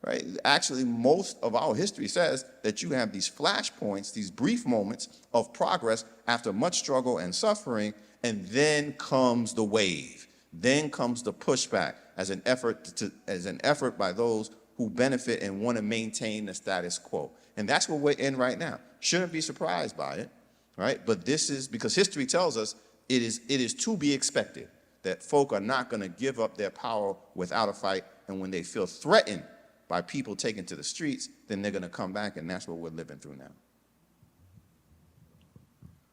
right? Actually, most of our history says that you have these flashpoints, these brief moments of progress after much struggle and suffering, and then comes the wave. Then comes the pushback as an effort by those who benefit and want to maintain the status quo. And that's what we're in right now. Shouldn't be surprised by it, right? But this is because history tells us it is to be expected that folk are not going to give up their power without a fight. And when they feel threatened by people taken to the streets, then they're going to come back, and that's what we're living through now.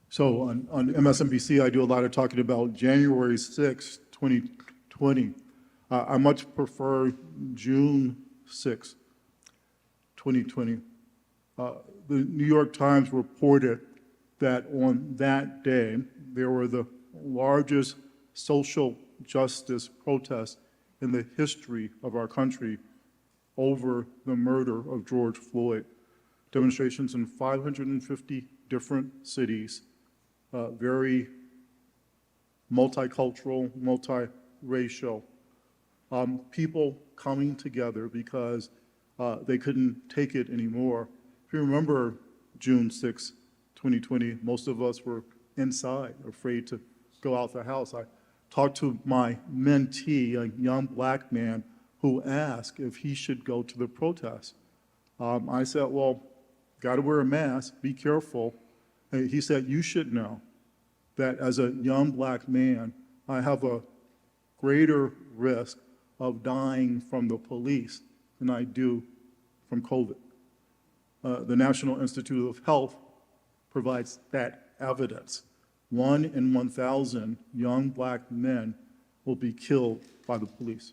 So on MSNBC, I do a lot of talking about January 6, 2020. I much prefer June 6, 2020. The New York Times reported that on that day, there were the largest social justice protests in the history of our country over the murder of George Floyd. Demonstrations in 550 different cities, very multicultural, multiracial, people coming together because they couldn't take it anymore. If you remember June 6, 2020, most of us were inside, afraid to go out the house. I talked to my mentee, a young black man, who asked if he should go to the protest. I said, well, got to wear a mask, be careful. And he said, you should know that as a young black man, I have a greater risk of dying from the police than I do from COVID. The National Institute of Health provides that evidence. 1 in 1,000 young black men will be killed by the police.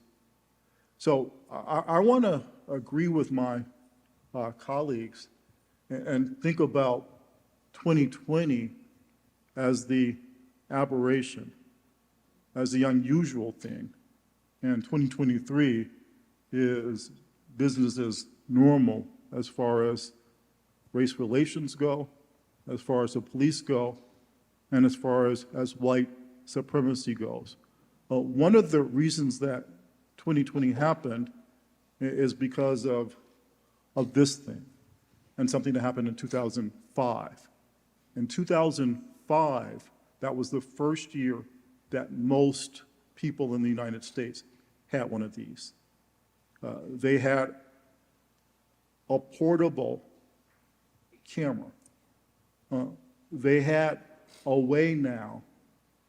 So I want to agree with my colleagues and think about 2020 as the aberration, as the unusual thing, and 2023 is business as normal as far as race relations go, as far as the police go, and as far as white supremacy goes. One of the reasons that 2020 happened is because of this thing and something that happened in 2005. In 2005, that was the first year that most people in the United States had one of these. They had a portable camera. They had a way now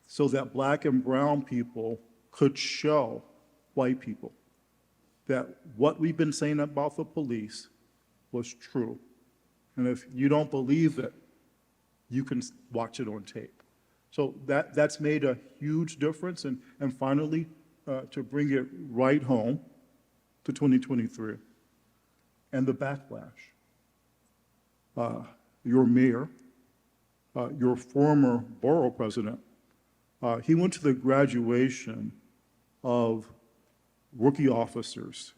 so that black and brown people could show white people that what we've been saying about the police was true. And if you don't believe it, you can watch it on tape. So that's made a huge difference. And finally, to bring it right home to 2023 and the backlash. Your mayor, your former borough president, he went to the graduation of rookie officers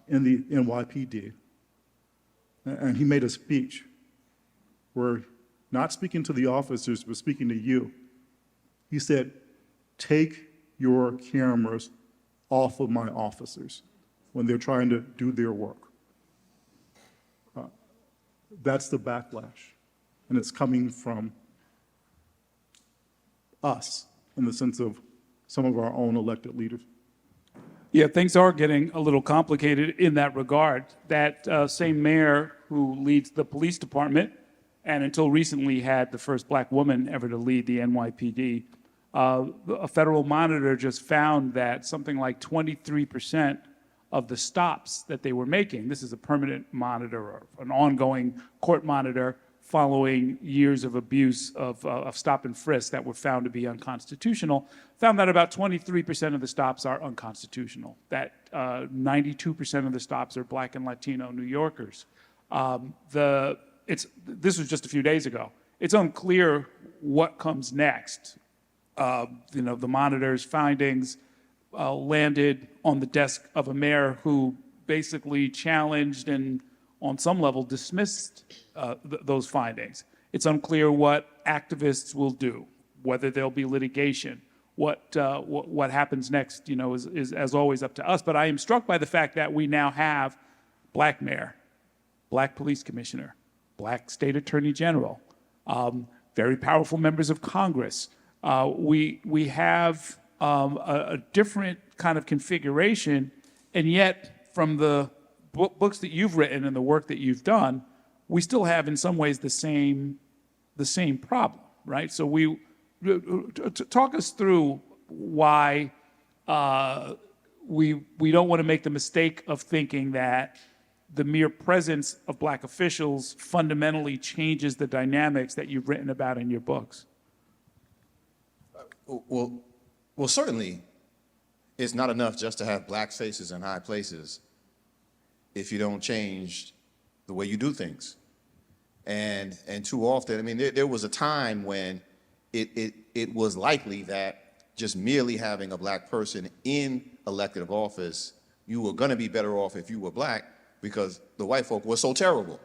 in the NYPD, and he made a speech where, not speaking to the officers, but speaking to you, he said, take your cameras off of my officers when they're trying to do their work. That's the backlash, and it's coming from us in the sense of some of our own elected leaders. Yeah, things are getting a little complicated in that regard. That same mayor who leads the police department, and until recently had the first black woman ever to lead the NYPD, a federal monitor just found that something like 23% of the stops that they were making, this is a permanent monitor or an ongoing court monitor following years of abuse of stop and frisk that were found to be unconstitutional, found that about 23% of the stops are unconstitutional, that 92% of the stops are black and Latino New Yorkers. This was just a few days ago. It's unclear what comes next. The monitor's findings landed on the desk of a mayor who basically challenged and on some level dismissed those findings. It's unclear what activists will do, whether there'll be litigation. What happens next, is as always up to us. But I am struck by the fact that we now have black mayor, black police commissioner, black state attorney general, very powerful members of Congress. We have a different kind of configuration, and yet from the books that you've written and the work that you've done, we still have in some ways the same problem, right? So talk us through why we don't want to make the mistake of thinking that the mere presence of black officials fundamentally changes the dynamics that you've written about in your books. Well, certainly it's not enough just to have black faces in high places if you don't change the way you do things. And too often, I mean, there was a time when it was likely that just merely having a black person in elective office, you were going to be better off if you were black because the white folk were so terrible.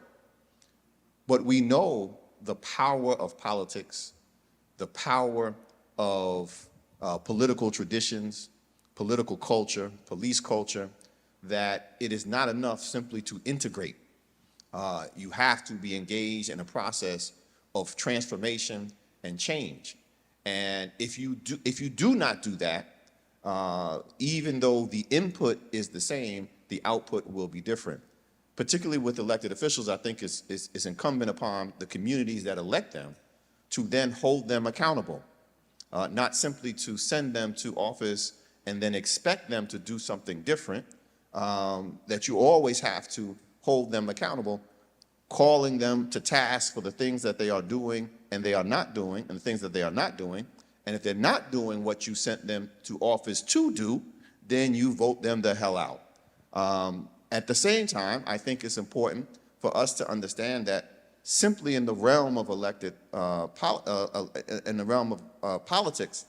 But we know the power of politics, the power of political traditions, political culture, police culture, that it is not enough simply to integrate. You have to be engaged in a process of transformation and change. And if you do not do that, even though the input is the same, the output will be different. Particularly with elected officials, I think it's incumbent upon the communities that elect them to then hold them accountable, not simply to send them to office and then expect them to do something different, that you always have to hold them accountable, calling them to task for the things that they are doing and they are not doing, and the things that they are not doing. And if they're not doing what you sent them to office to do, then you vote them the hell out. At the same time, I think it's important for us to understand that simply in the realm of politics,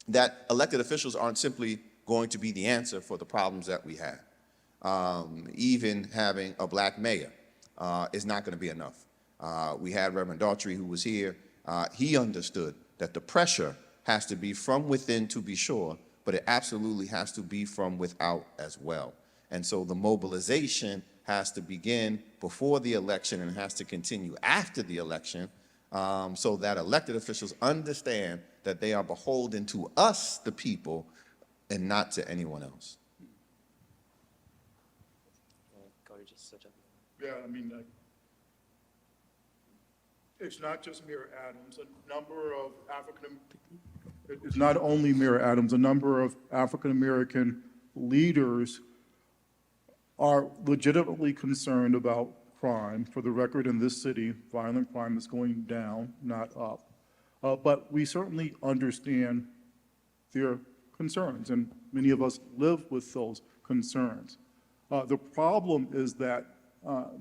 that elected officials aren't simply going to be the answer for the problems that we have. Even having a black mayor is not going to be enough. We had Reverend Daughtry, who was here. He understood that the pressure has to be from within, to be sure, but it absolutely has to be from without as well. And so the mobilization has to begin before the election and has to continue after the election, so that elected officials understand that they are beholden to us, the people, and not to anyone else. Yeah, I mean, it's not just Mayor Adams. A number of it's not only Mayor Adams, a number of African-American leaders are legitimately concerned about crime. For the record, in this city, violent crime is going down, not up. But we certainly understand their concerns, and many of us live with those concerns. The problem is that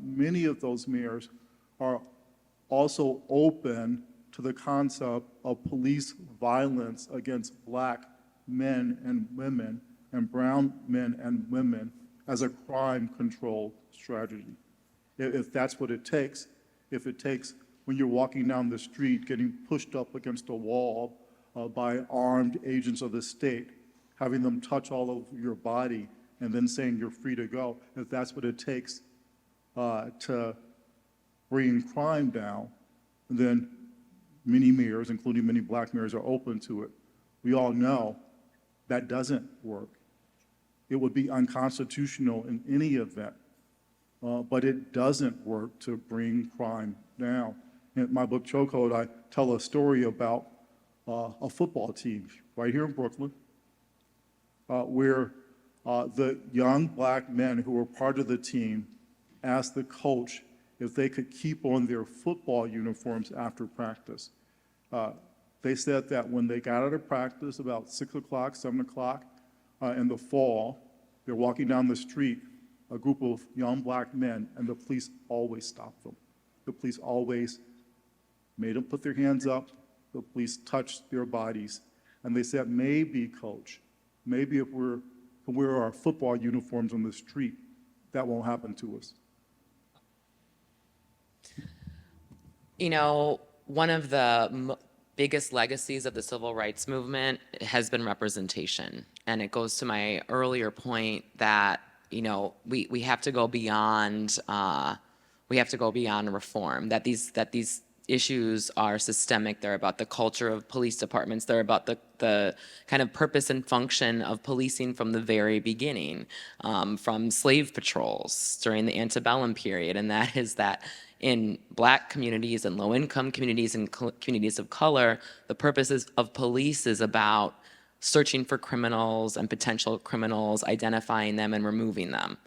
many of those mayors are also open to the concept of police violence against black men and women and brown men and women as a crime control strategy. If that's what it takes, if it takes when you're walking down the street getting pushed up against a wall by armed agents of the state, having them touch all over your body and then saying you're free to go, if that's what it takes to bring crime down, then many mayors, including many black mayors, are open to it. We all know that doesn't work. it would be unconstitutional in any event. But it doesn't work to bring crime down. In my book, Chokehold, I tell a story about a football team right here in Brooklyn, where the young black men who were part of the team asked the coach if they could keep on their football uniforms after practice. They said that when they got out of practice about 6 o'clock, 7 o'clock in the fall, they're walking down the street, a group of young black men, and the police always stopped them. The police always made them put their hands up. The police touched their bodies. And they said, maybe, coach, maybe if we wear our football uniforms on the street, that won't happen to us. You know, one of the biggest legacies of the civil rights movement has been representation. And it goes to my earlier point that, you know, we have to go beyond reform, that these issues are systemic. They're about the culture of police departments. They're about the kind of purpose and function of policing from the very beginning, from slave patrols during the antebellum period. And that is that in Black communities and low-income communities and communities of color, the purposes of police is about searching for criminals and potential criminals, identifying them and removing them.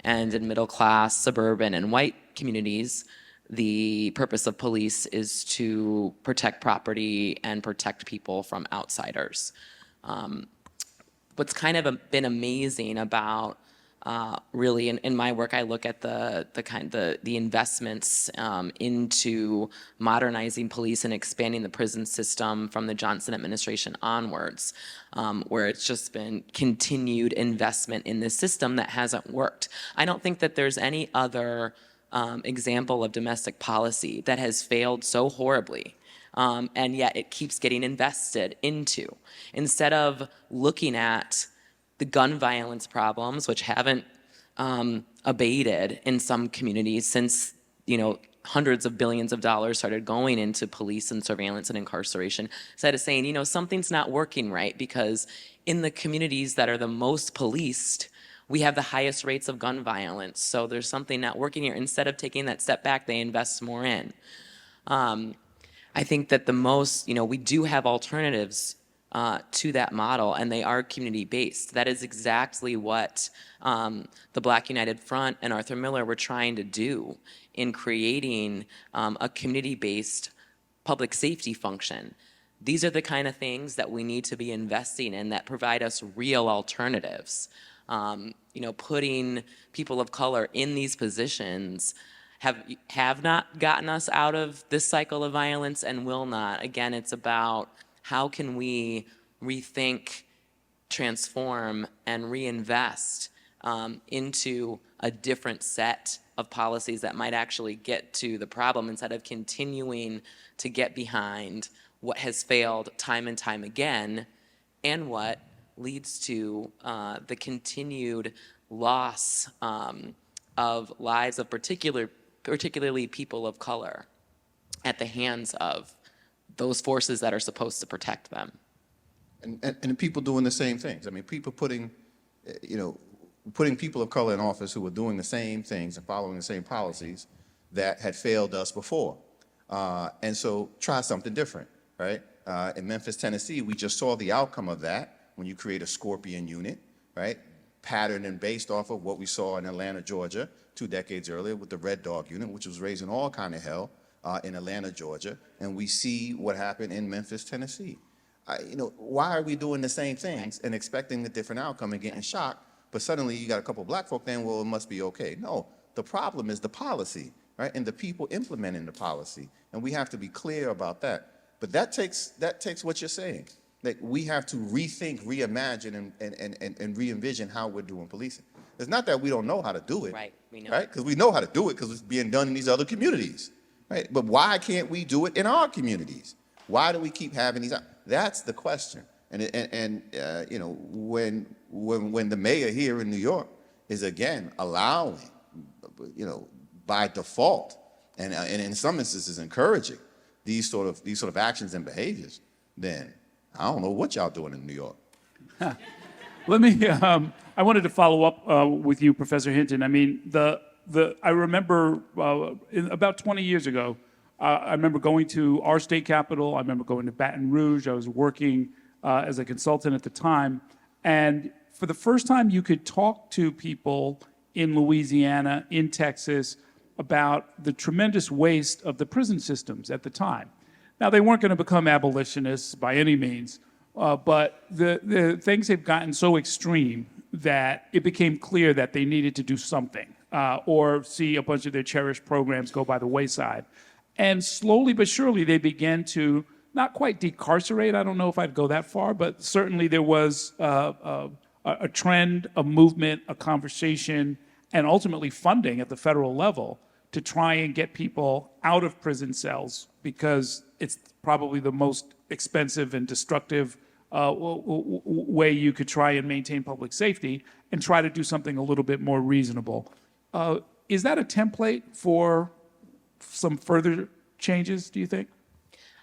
And in middle-class, suburban, and white communities, the purpose of police is to protect property and protect people from outsiders. What's kind of been amazing about really in my work, I look at the investments into modernizing police and expanding the prison system from the Johnson administration onwards, where it's just been continued investment in this system that hasn't worked. I don't think that there's any other example of domestic policy that has failed so horribly, and yet it keeps getting invested into. Instead of looking at the gun violence problems, which haven't abated in some communities since, you know, hundreds of billions of dollars started going into police and surveillance and incarceration, instead of saying, you know, something's not working right because in the communities that are the most policed, we have the highest rates of gun violence. So there's something not working here. Instead of taking that step back, they invest more in. I think that we do have alternatives to that model, and they are community-based. That is exactly what the Black United Front and Arthur Miller were trying to do in creating a community-based public safety function. These are the kind of things that we need to be investing in that provide us real alternatives. Putting people of color in these positions have not gotten us out of this cycle of violence and will not. Again, it's about how can we rethink, transform, and reinvest into a different set of policies that might actually get to the problem instead of continuing to get behind what has failed time and time again and what leads to the continued loss of lives of particularly people of color at the hands of those forces that are supposed to protect them. And people doing the same things. I mean, people putting people of color in office who were doing the same things and following the same policies that had failed us before. And so try something different, right? In Memphis, Tennessee, we just saw the outcome of that when you create a Scorpion unit, right? Patterned and based off of what we saw in Atlanta, Georgia, 2 decades earlier with the Red Dog unit, which was raising all kind of hell in Atlanta, Georgia. And we see what happened in Memphis, Tennessee. Why are we doing the same things and expecting a different outcome and getting shocked, but suddenly you got a couple of black folk saying, well, it must be okay. No, the problem is the policy, right? And the people implementing the policy. And we have to be clear about that. But that takes what you're saying. Like we have to rethink, reimagine, and re-envision how we're doing policing. It's not that we don't know how to do it. Right, we know. Right? Because we know how to do it because it's being done in these other communities. Right? But why can't we do it in our communities? Why do we keep having these? That's the question. And when the mayor here in New York is again allowing, by default, and in some instances encouraging these sort of actions and behaviors, then I don't know what y'all doing in New York. Let me, I wanted to follow up with you, Professor Hinton. I mean, I remember about 20 years ago, I remember going to our state capitol. I remember going to Baton Rouge. I was working as a consultant at the time. And for the first time, you could talk to people in Louisiana, in Texas, about the tremendous waste of the prison systems at the time. Now, they weren't going to become abolitionists by any means, but the things have gotten so extreme that it became clear that they needed to do something or see a bunch of their cherished programs go by the wayside. And slowly but surely, they began to not quite decarcerate. I don't know if I'd go that far, but certainly there was a trend, a movement, a conversation, and ultimately funding at the federal level to try and get people out of prison cells, because it's probably the most expensive and destructive way you could try and maintain public safety, and try to do something a little bit more reasonable. Is that a template for some further changes, do you think?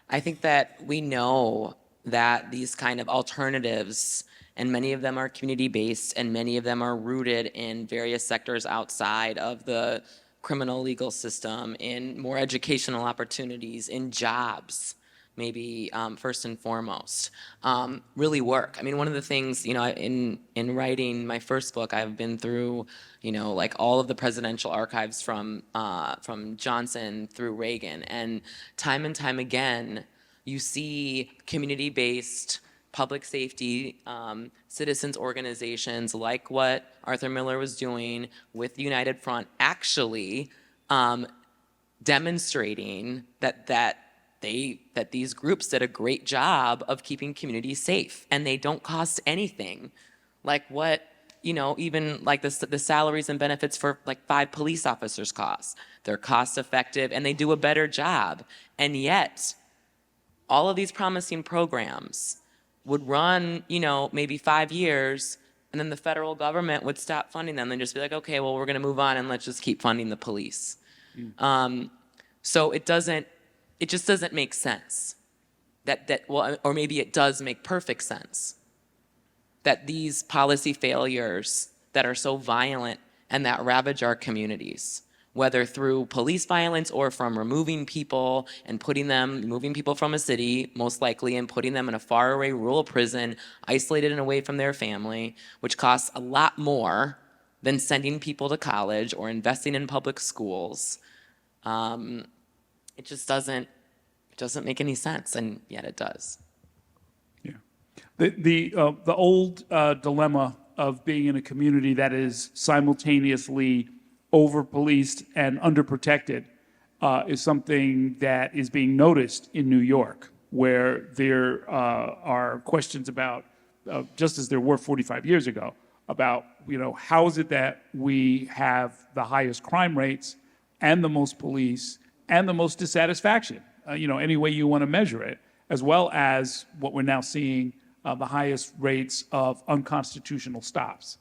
I think that we know that these kind of alternatives, and many of them are community-based, and many of them are rooted in various sectors outside of the criminal legal system, in more educational opportunities, in jobs, maybe first and foremost, really work. I mean, one of the things, in writing my first book, I've been through, like all of the presidential archives from Johnson through Reagan, and time again, you see community-based public safety, citizens organizations like what Arthur Miller was doing with United Front actually demonstrating that these groups did a great job of keeping communities safe, and they don't cost anything. Like what, even like the salaries and benefits for like 5 police officers cost. They're cost effective and they do a better job. And yet, all of these promising programs would run, maybe 5 years, and then the federal government would stop funding them and just be like, okay, well, we're going to move on and let's just keep funding the police. So it just doesn't make sense well, or maybe it does make perfect sense that these policy failures that are so violent and that ravage our communities, whether through police violence or from removing people and moving people from a city, most likely, and putting them in a faraway rural prison, isolated and away from their family, which costs a lot more than sending people to college or investing in public schools. It just doesn't make any sense, and yet it does. Yeah. The old dilemma of being in a community that is simultaneously over-policed and underprotected is something that is being noticed in New York, where there are questions about, just as there were 45 years ago, about how is it that we have the highest crime rates and the most police and the most dissatisfaction, any way you want to measure it, as well as what we're now seeing, the highest rates of unconstitutional stops.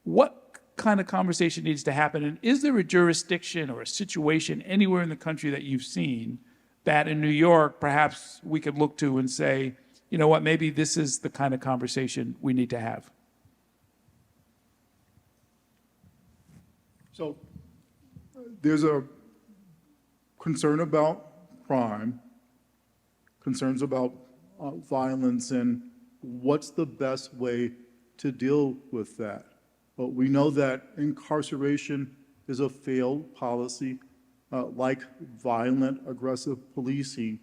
What kind of conversation needs to happen, and is there a jurisdiction or a situation anywhere in the country that you've seen that in New York perhaps we could look to and say, you know what, maybe this is the kind of conversation we need to have? So there's a concern about crime, concerns about violence, and what's the best way to deal with that. But we know that incarceration is a failed policy, like violent, aggressive policing.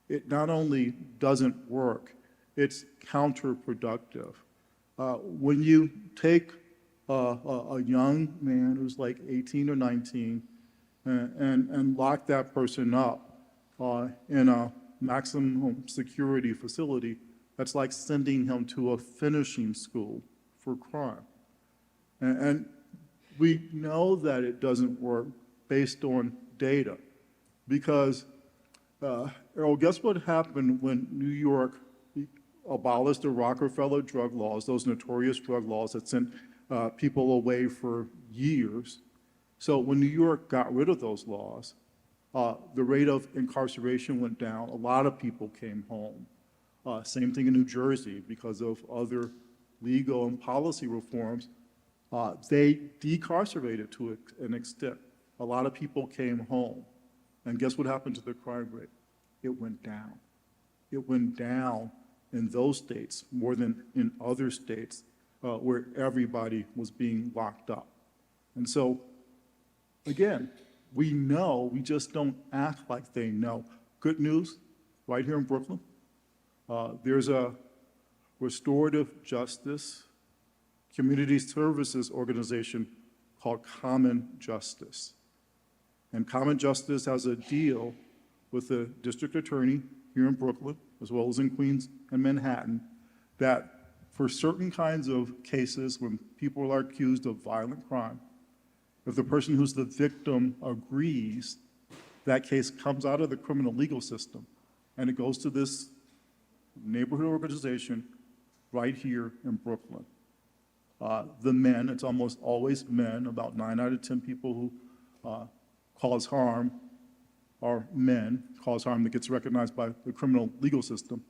It not only doesn't work, it's counterproductive. When you take a young man who's like 18 or 19 and lock that person up in a maximum security facility, that's like sending him to a finishing school for crime. And we know that it doesn't work based on data, because, Errol, guess what happened when New York abolished the Rockefeller drug laws, those notorious drug laws that sent people away for years? So when New York got rid of those laws, the rate of incarceration went down. A lot of people came home. Same thing in New Jersey because of other legal and policy reforms, they decarcerated to an extent. A lot of people came home. And guess what happened to the crime rate? It went down. It went down in those states more than in other states where everybody was being locked up. And so, again, we know, we just don't act like they know. Good news, right here in Brooklyn, there's a restorative justice community services organization called Common Justice. And Common Justice has a deal with the district attorney here in Brooklyn, as well as in Queens and Manhattan, that for certain kinds of cases when people are accused of violent crime, if the person who's the victim agrees, that case comes out of the criminal legal system and it goes to this neighborhood organization right here in Brooklyn. The men, it's almost always men, about 9 out of 10 people who cause harm are men, cause harm that gets recognized by the criminal legal system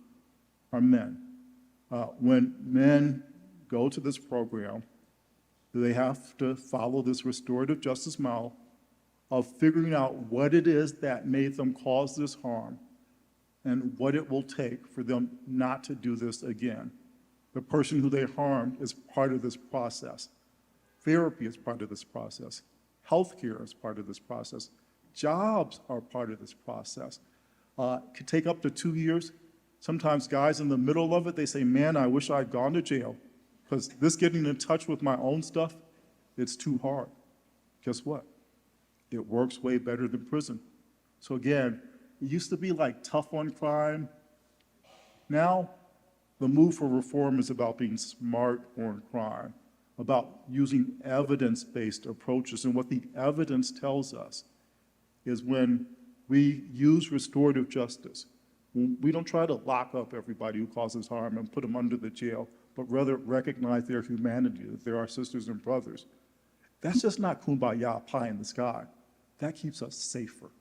are men. When men go to this program, they have to follow this restorative justice model of figuring out what it is that made them cause this harm and what it will take for them not to do this again. The person who they harmed is part of this process. Therapy is part of this process. Healthcare is part of this process. Jobs are part of this process. Could take up to 2 years. Sometimes guys in the middle of it, they say, man, I wish I'd gone to jail because this getting in touch with my own stuff, it's too hard. Guess what? It works way better than prison. So again, it used to be like tough on crime. Now, the move for reform is about being smart on crime, about using evidence-based approaches. And what the evidence tells us is when we use restorative justice, we don't try to lock up everybody who causes harm and put them under the jail, but rather recognize their humanity, that they're our sisters and brothers. That's just not kumbaya, pie in the sky. That keeps us safer.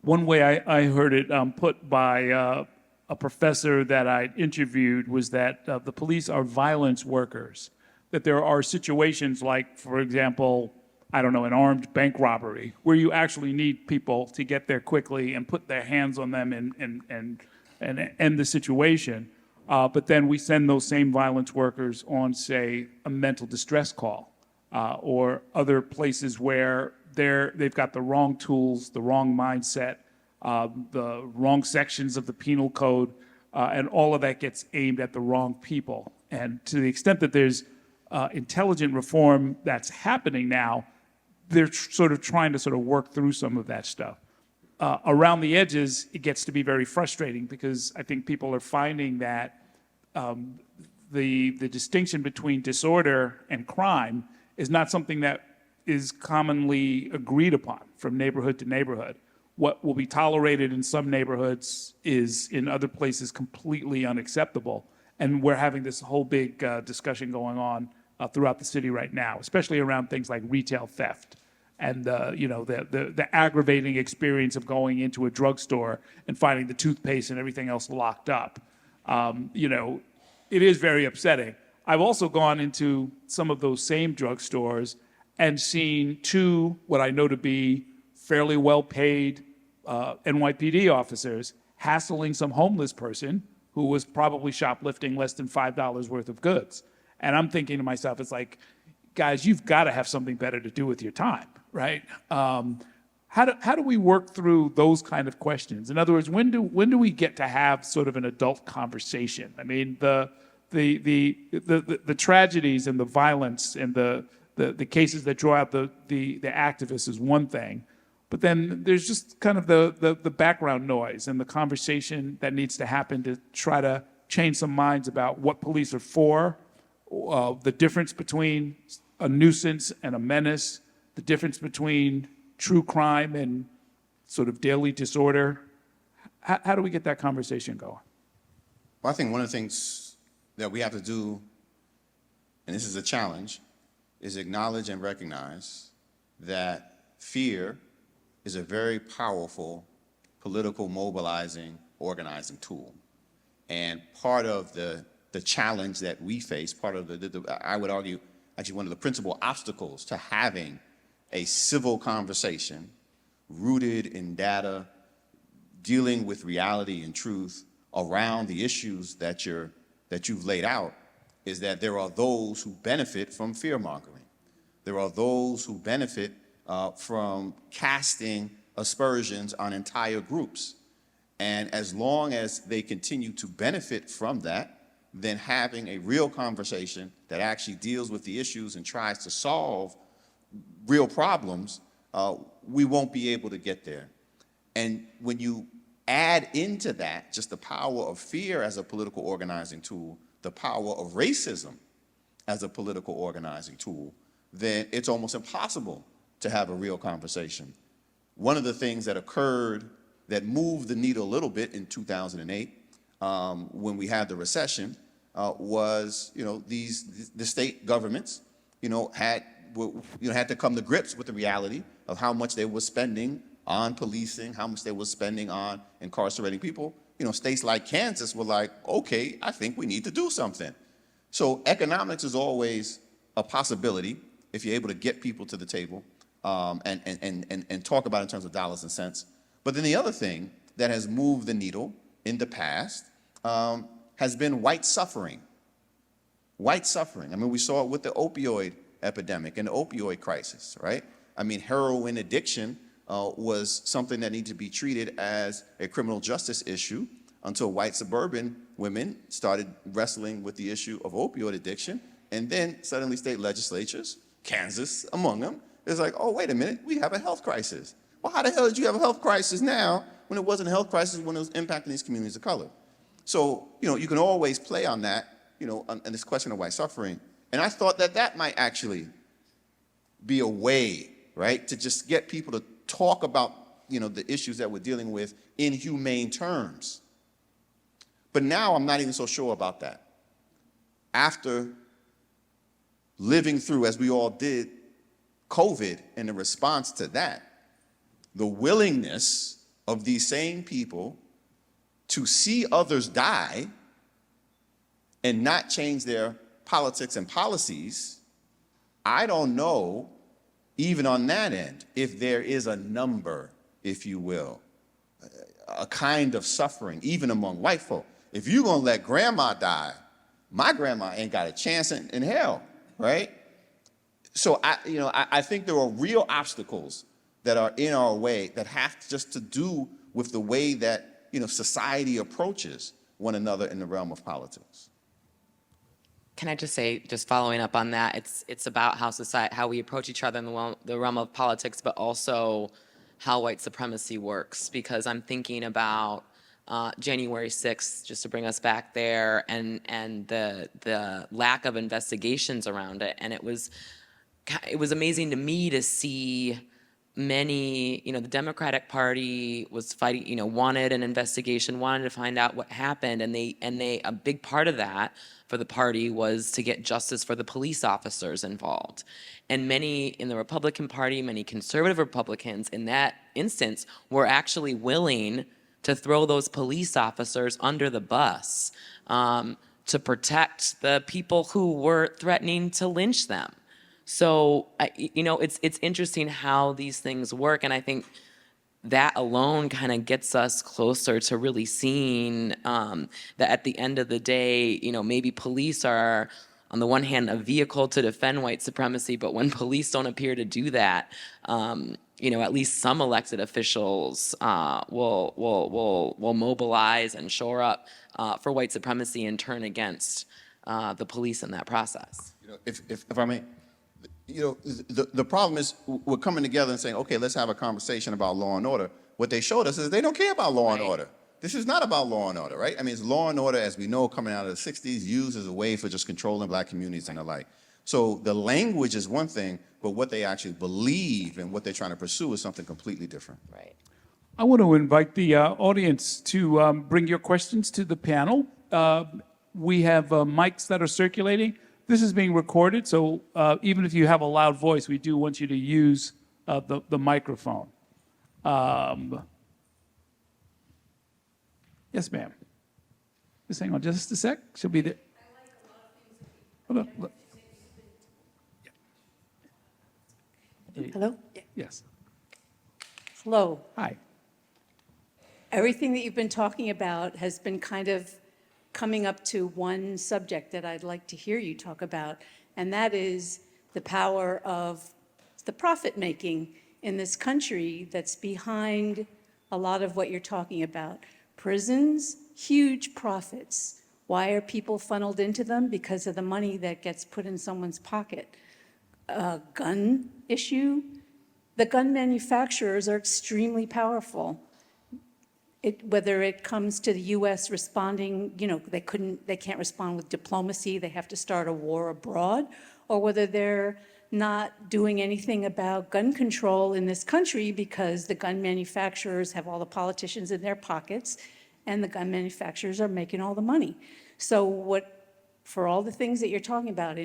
One way I heard it put by a professor that I interviewed was that the police are violence workers, that there are situations like, for example, I don't know, an armed bank robbery, where you actually need people to get there quickly and put their hands on them and end the situation. But then we send those same violence workers on, say, a mental distress call or other places where they've got the wrong tools, the wrong mindset, the wrong sections of the penal code, and all of that gets aimed at the wrong people. And to the extent that there's intelligent reform that's happening now, they're sort of trying to sort of work through some of that stuff. Around the edges, it gets to be very frustrating because I think people are finding that the distinction between disorder and crime is not something that is commonly agreed upon from neighborhood to neighborhood. What will be tolerated in some neighborhoods is in other places completely unacceptable. And we're having this whole big discussion going on throughout the city right now, especially around things like retail theft and the aggravating experience of going into a drugstore and finding the toothpaste and everything else locked up. It is very upsetting. I've also gone into some of those same drugstores and seen two, what I know to be fairly well-paid NYPD officers hassling some homeless person who was probably shoplifting less than $5 worth of goods. And I'm thinking to myself, it's like, guys, you've got to have something better to do with your time, right? How do we work through those kind of questions? In other words, when do we get to have sort of an adult conversation? I mean, the tragedies and the violence and the cases that draw out the activists is one thing, but then there's just kind of the background noise and the conversation that needs to happen to try to change some minds about what police are for, the difference between a nuisance and a menace, the difference between true crime and sort of daily disorder. How do we get that conversation going? Well, I think one of the things that we have to do, and this is a challenge, is acknowledge and recognize that fear is a very powerful political mobilizing, organizing tool. And part of the challenge that we face, part of I would argue, actually one of the principal obstacles to having a civil conversation rooted in data, dealing with reality and truth around the issues that you've laid out, is that there are those who benefit from fear-mongering. There are those who benefit from casting aspersions on entire groups. And as long as they continue to benefit from that, then having a real conversation that actually deals with the issues and tries to solve real problems, we won't be able to get there. And when you add into that just the power of fear as a political organizing tool, the power of racism as a political organizing tool, then it's almost impossible to have a real conversation. One of the things that occurred that moved the needle a little bit in 2008, when we had the recession, was the state governments had to come to grips with the reality of how much they were spending on policing, how much they were spending on incarcerating people. States like Kansas were like, okay, I think we need to do something. So economics is always a possibility if you're able to get people to the table and talk about it in terms of dollars and cents. But then the other thing that has moved the needle in the past has been white suffering. White suffering. I mean, we saw it with the opioid epidemic and the opioid crisis, right? I mean, heroin addiction was something that needed to be treated as a criminal justice issue until white suburban women started wrestling with the issue of opioid addiction. And then suddenly state legislatures, Kansas among them, is like, oh, wait a minute, we have a health crisis. Well, how the hell did you have a health crisis now when it wasn't a health crisis when it was impacting these communities of color? So, you can always play on that, on this question of white suffering. And I thought that might actually be a way, right, to just get people to talk about, the issues that we're dealing with in humane terms. But now I'm not even so sure about that. After living through, as we all did, COVID and the response to that, the willingness of these same people to see others die and not change their politics and policies, I don't know, even on that end, if there is a number, if you will, a kind of suffering, even among white folk. If you're gonna let grandma die, my grandma ain't got a chance in hell, right? So I think there are real obstacles that are in our way that have just to do with the way that society approaches one another in the realm of politics. Can I just say, just following up on that, it's about how we approach each other in the realm of politics, but also how white supremacy works. Because I'm thinking about January 6th, just to bring us back there, and the lack of investigations around it. And it was amazing to me to see many, the Democratic Party was fighting, wanted an investigation, wanted to find out what happened, and a big part of that for the party was to get justice for the police officers involved. And many in the Republican Party, many conservative Republicans in that instance were actually willing to throw those police officers under the bus to protect the people who were threatening to lynch them. So, it's interesting how these things work, and I think that alone kind of gets us closer to really seeing that at the end of the day, maybe police are, on the one hand, a vehicle to defend white supremacy, but when police don't appear to do that, at least some elected officials will mobilize and shore up for white supremacy and turn against the police in that process. If I may. The problem is we're coming together and saying, okay, let's have a conversation about law and order. What they showed us is they don't care about law and order. This is not about law and order, right? I mean, it's law and order, as we know, coming out of the 60s, used as a way for just controlling black communities and the like. So the language is one thing, but what they actually believe and what they're trying to pursue is something completely different. Right. I want to invite the audience to bring your questions to the panel. We have mics that are circulating. This is being recorded, so even if you have a loud voice, we do want you to use the microphone. Yes, ma'am. Just hang on just a sec. She'll be there. Hold on. Look. Hello? Yes. Hello. Hi. Everything that you've been talking about has been kind of coming up to one subject that I'd like to hear you talk about, and that is the power of the profit-making in this country that's behind a lot of what you're talking about. Prisons, huge profits. Why are people funneled into them? Because of the money that gets put in someone's pocket. Gun issue, the gun manufacturers are extremely powerful. Whether it comes to the U.S. responding, they can't respond with diplomacy, they have to start a war abroad, or whether they're not doing anything about gun control in this country because the gun manufacturers have all the politicians in their pockets and the gun manufacturers are making all the money. So for all the things that you're talking about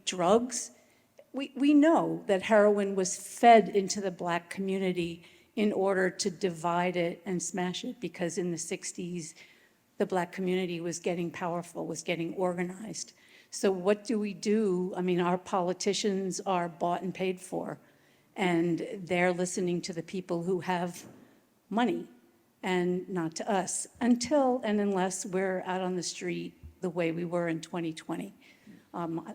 drugs, we know that heroin was fed into the Black community in order to divide it and smash it, because in the 60s, the Black community was getting powerful, was getting organized. So what do we do? Our politicians are bought and paid for, and they're listening to the people who have money and not to us, until and unless we're out on the street the way we were in 2020.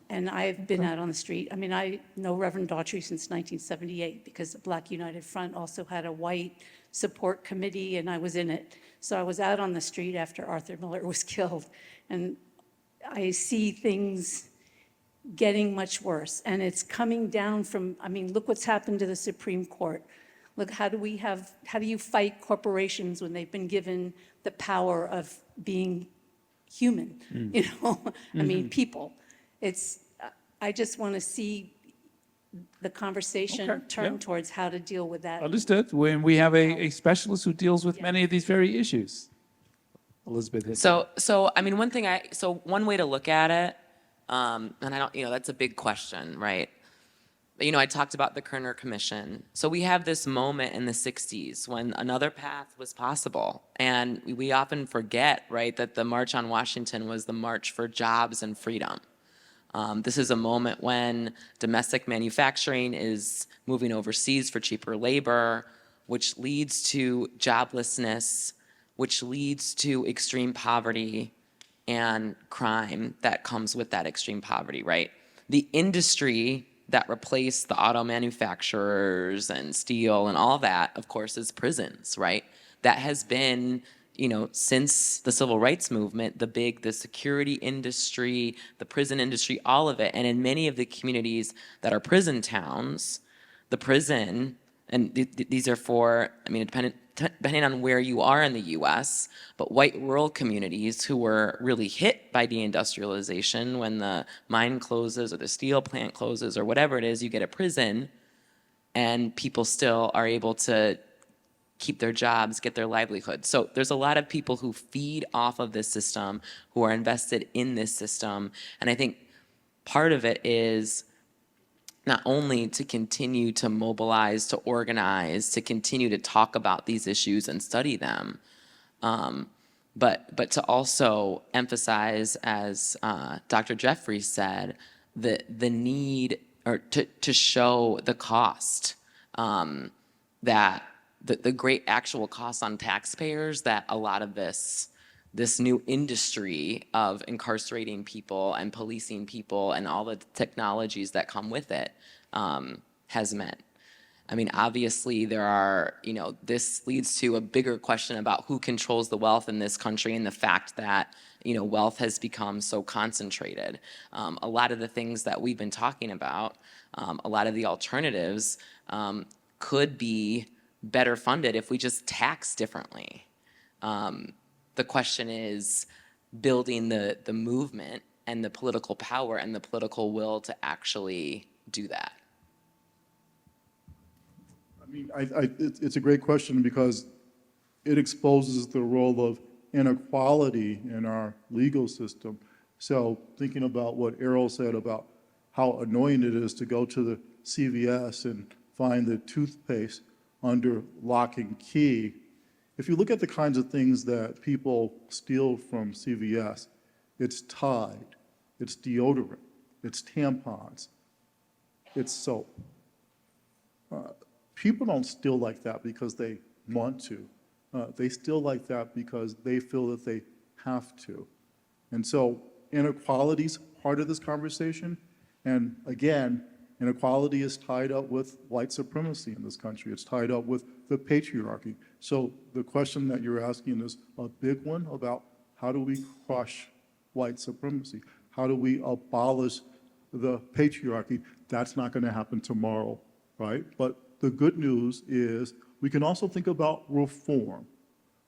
And I've been out on the street. I know Reverend Daughtry since 1978 because the Black United Front also had a white support committee, and I was in it. So I was out on the street after Arthur Miller was killed, and I see things getting much worse. And it's coming down from, look what's happened to the Supreme Court. Look, how do you fight corporations when they've been given the power of being human? People. I just want to see the conversation turn towards how to deal with that. Understood. When we have a specialist who deals with many of these very issues. Elizabeth. One way to look at it, and I don't, that's a big question, right? But, I talked about the Kerner Commission. So we have this moment in the 60s when another path was possible. And we often forget, right, that the March on Washington was the march for jobs and freedom. This is a moment when domestic manufacturing is moving overseas for cheaper labor, which leads to joblessness, which leads to extreme poverty and crime that comes with that extreme poverty, right? The industry that replaced the auto manufacturers and steel and all that, of course, is prisons, right? That has been, since the civil rights movement, the security industry, the prison industry, all of it. And in many of the communities that are prison towns, the prison, and these are for, depending on where you are in the U.S., but white rural communities who were really hit by deindustrialization, when the mine closes or the steel plant closes or whatever it is, you get a prison, and people still are able to keep their jobs, get their livelihood. So there's a lot of people who feed off of this system, who are invested in this system. And I think part of it is not only to continue to mobilize, to organize, to continue to talk about these issues and study them, but to also emphasize, as Dr. Jeffries said, the need, or to show the cost, that the great actual cost on taxpayers that a lot of this new industry of incarcerating people and policing people and all the technologies that come with it has meant. Obviously there are, this leads to a bigger question about who controls the wealth in this country, and the fact that, wealth has become so concentrated. A lot of the things that we've been talking about, a lot of the alternatives could be better funded if we just tax differently. The question is building the movement and the political power and the political will to actually do that. It's a great question because it exposes the role of inequality in our legal system. So thinking about what Errol said about how annoying it is to go to the CVS and find the toothpaste under lock and key, if you look at the kinds of things that people steal from CVS, it's Tide, it's deodorant, it's tampons, it's soap. People don't steal like that because they want to. They steal like that because they feel that they have to. And so inequality is part of this conversation. And again, inequality is tied up with white supremacy in this country. It's tied up with the patriarchy. So the question that you're asking is a big one about how do we crush white supremacy? How do we abolish the patriarchy? That's not going to happen tomorrow, right? But the good news is we can also think about reform.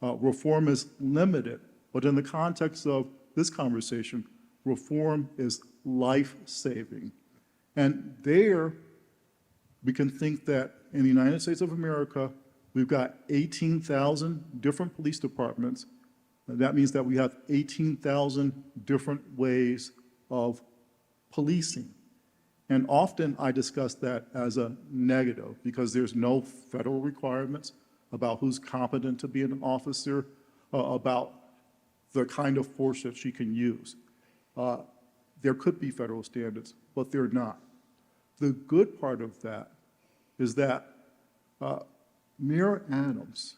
Reform is limited, but in the context of this conversation, reform is life-saving. And there, we can think that in the United States of America, we've got 18,000 different police departments. That means that we have 18,000 different ways of policing. And often I discuss that as a negative because there's no federal requirements about who's competent to be an officer, about the kind of force that she can use. There could be federal standards, but they're not. The good part of that is that Mayor Adams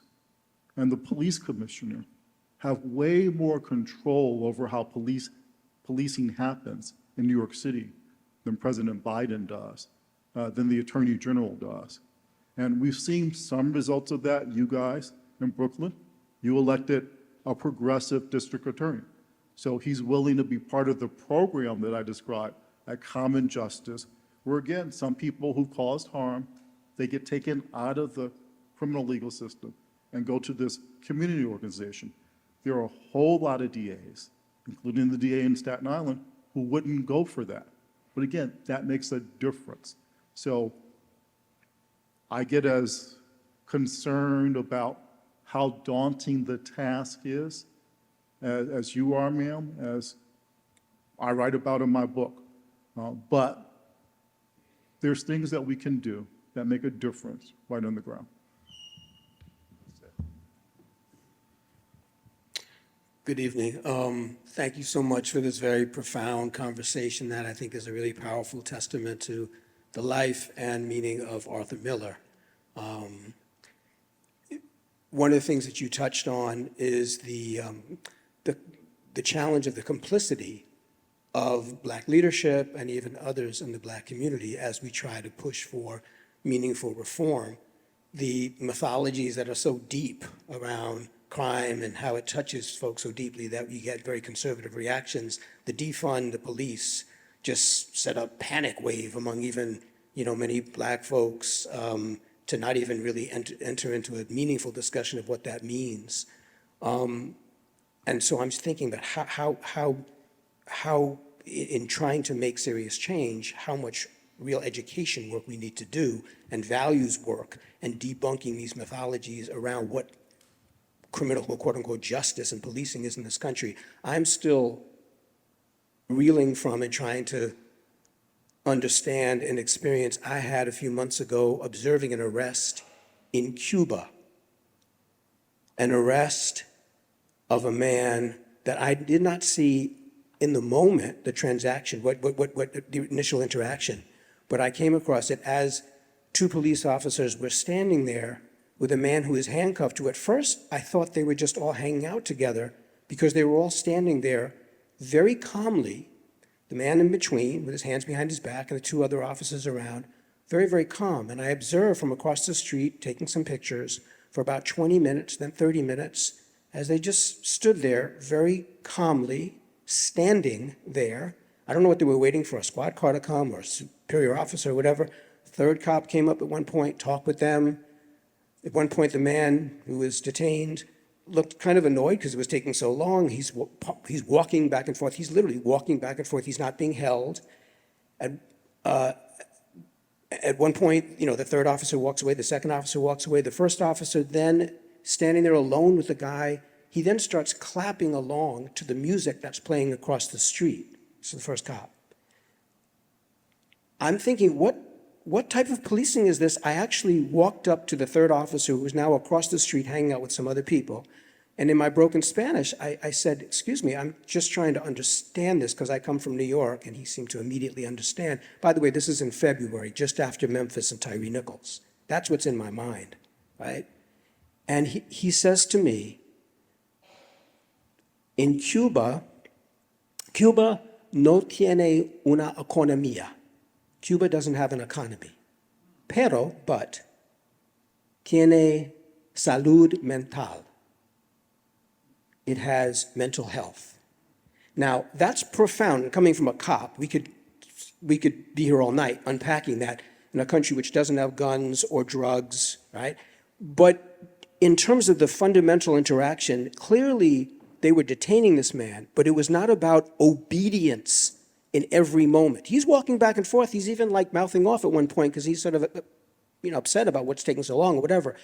and the police commissioner have way more control over how policing happens in New York City than President Biden does, than the Attorney General does. And we've seen some results of that, you guys in Brooklyn. You elected a progressive district attorney. So he's willing to be part of the program that I described at Common Justice, where again, some people who caused harm, they get taken out of the criminal legal system and go to this community organization. There are a whole lot of DAs, including the DA in Staten Island, who wouldn't go for that. But again, that makes a difference. So I get as concerned about how daunting the task is as you are, ma'am, as I write about in my book. But there's things that we can do that make a difference right on the ground. Good evening. Thank you so much for this very profound conversation that I think is a really powerful testament to the life and meaning of Arthur Miller. One of the things that you touched on is the challenge of the complicity of Black leadership and even others in the Black community as we try to push for meaningful reform. The mythologies that are so deep around crime and how it touches folks so deeply that we get very conservative reactions. The defund the police just set up panic wave among even, many Black folks to not even really enter into a meaningful discussion of what that means. And so I'm thinking about how in trying to make serious change, how much real education work we need to do and values work and debunking these mythologies around what criminal, quote unquote, justice and policing is in this country. I'm still reeling from and trying to understand an experience I had a few months ago observing an arrest in Cuba. An arrest of a man that I did not see in the moment, the transaction, what the initial interaction, but I came across it as two police officers were standing there with a man who was handcuffed, who at first I thought they were just all hanging out together because they were all standing there very calmly, the man in between with his hands behind his back and the two other officers around, very, very calm. And I observed from across the street, taking some pictures for about 20 minutes, then 30 minutes, as they just stood there very calmly, standing there. I don't know what they were waiting for, a squad car to come or a superior officer or whatever. Third cop came up at one point, talked with them. At one point, the man who was detained looked kind of annoyed because it was taking so long. He's walking back and forth. He's literally walking back and forth. He's not being held. At one point, the third officer walks away. The second officer walks away. The first officer then, standing there alone with the guy, he then starts clapping along to the music that's playing across the street. It's the first cop. I'm thinking, what what type of policing is this? I actually walked up to the third officer, who was now across the street hanging out with some other people. And in my broken Spanish, I said, excuse me, I'm just trying to understand this because I come from New York. And he seemed to immediately understand. By the way, this is in February, just after Memphis and Tyree Nichols. That's what's in my mind, right? And he says to me, in Cuba no tiene una economía. Cuba doesn't have an economy. But, tiene salud mental. It has mental health. Now, that's profound. Coming from a cop, we could be here all night unpacking that in a country which doesn't have guns or drugs, right? But in terms of the fundamental interaction, clearly they were detaining this man, but it was not about obedience in every moment. He's walking back and forth. He's even like mouthing off at one point because he's sort of, upset about what's taking so long or whatever.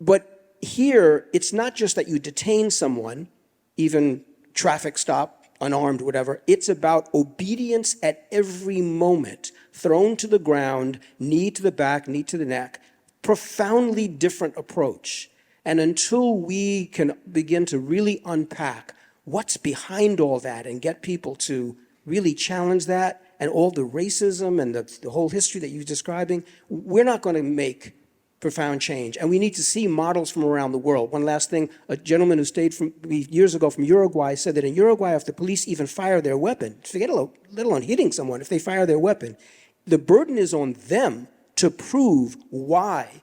But here, it's not just that you detain someone, even traffic stop, unarmed, whatever. It's about obedience at every moment, thrown to the ground, knee to the back, knee to the neck. Profoundly different approach. And until we can begin to really unpack what's behind all that and get people to really challenge that and all the racism and the whole history that you're describing, we're not going to make profound change. And we need to see models from around the world. One last thing, a gentleman who stayed years ago from Uruguay said that in Uruguay, if the police even fire their weapon, let alone hitting someone, if they fire their weapon, the burden is on them to prove why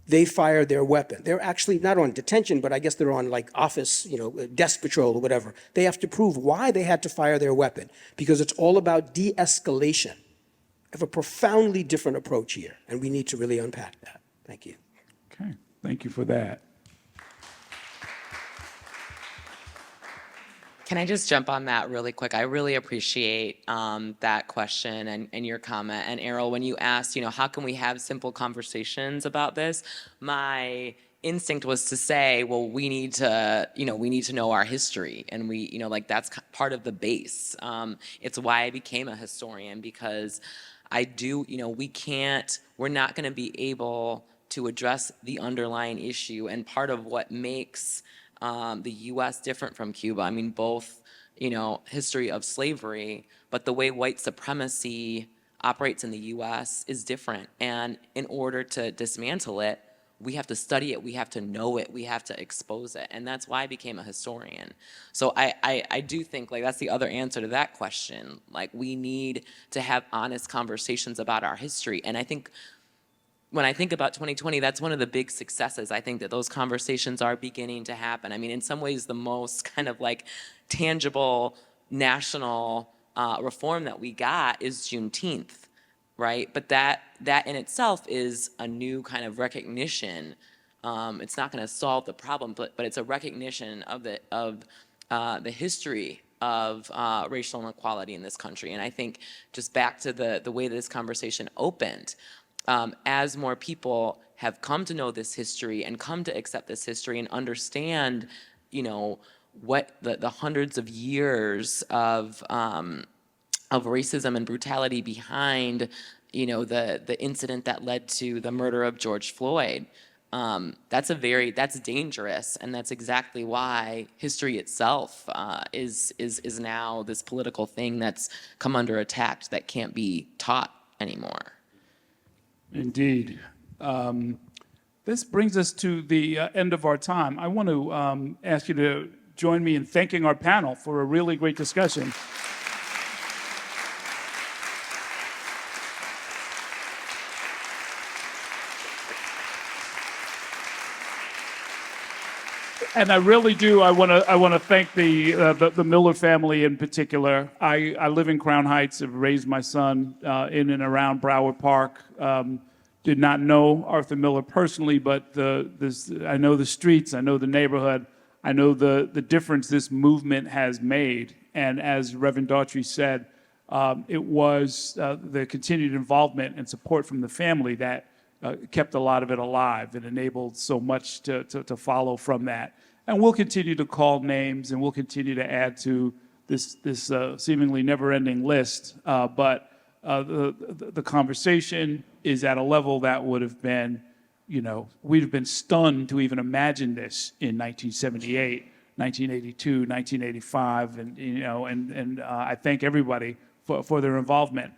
they fired their weapon. They're actually not on detention, but I guess they're on like office, desk patrol or whatever. They have to prove why they had to fire their weapon, because it's all about de-escalation. I have a profoundly different approach here, and we need to really unpack that. Thank you. Okay, thank you for that. Can I just jump on that really quick? I really appreciate that question and your comment. And Errol, when you asked, how can we have simple conversations about this? My instinct was to say, well, we need to know our history, and that's part of the base. It's why I became a historian, because we're not going to be able to address the underlying issue. And part of what makes the U.S. different from Cuba, both, history of slavery, but the way white supremacy operates in the U.S. is different. And in order to dismantle it, we have to study it, we have to know it, we have to expose it. And that's why I became a historian. So I do think that's the other answer to that question. We need to have honest conversations about our history. And I think when I think about 2020, that's one of the big successes. I think that those conversations are beginning to happen. In some ways, the most kind of tangible national reform that we got is Juneteenth, right? But that in itself is a new kind of recognition. It's not going to solve the problem, but it's a recognition of the history of racial inequality in this country. And I think just back to the way this conversation opened, as more people have come to know this history and come to accept this history and understand, what the hundreds of years of racism and brutality behind, the incident that led to the murder of George Floyd, that's dangerous, and that's exactly why history itself is now this political thing that's come under attack that can't be taught anymore. Indeed. This brings us to the end of our time. I want to ask you to join me in thanking our panel for a really great discussion. And I really do. I want to thank the Miller family in particular. I live in Crown Heights. Have raised my son in and around Broward Park. Did not know Arthur Miller personally, but I know the streets. I know the neighborhood. I know the difference this movement has made. And as Reverend Daughtry said, it was the continued involvement and support from the family that kept a lot of it alive and enabled so much to follow from that. And we'll continue to call names, and we'll continue to add to this seemingly never-ending list. But the conversation is at a level that would have been, we'd have been stunned to even imagine this in 1978, 1982, 1985, and I thank everybody for their involvement.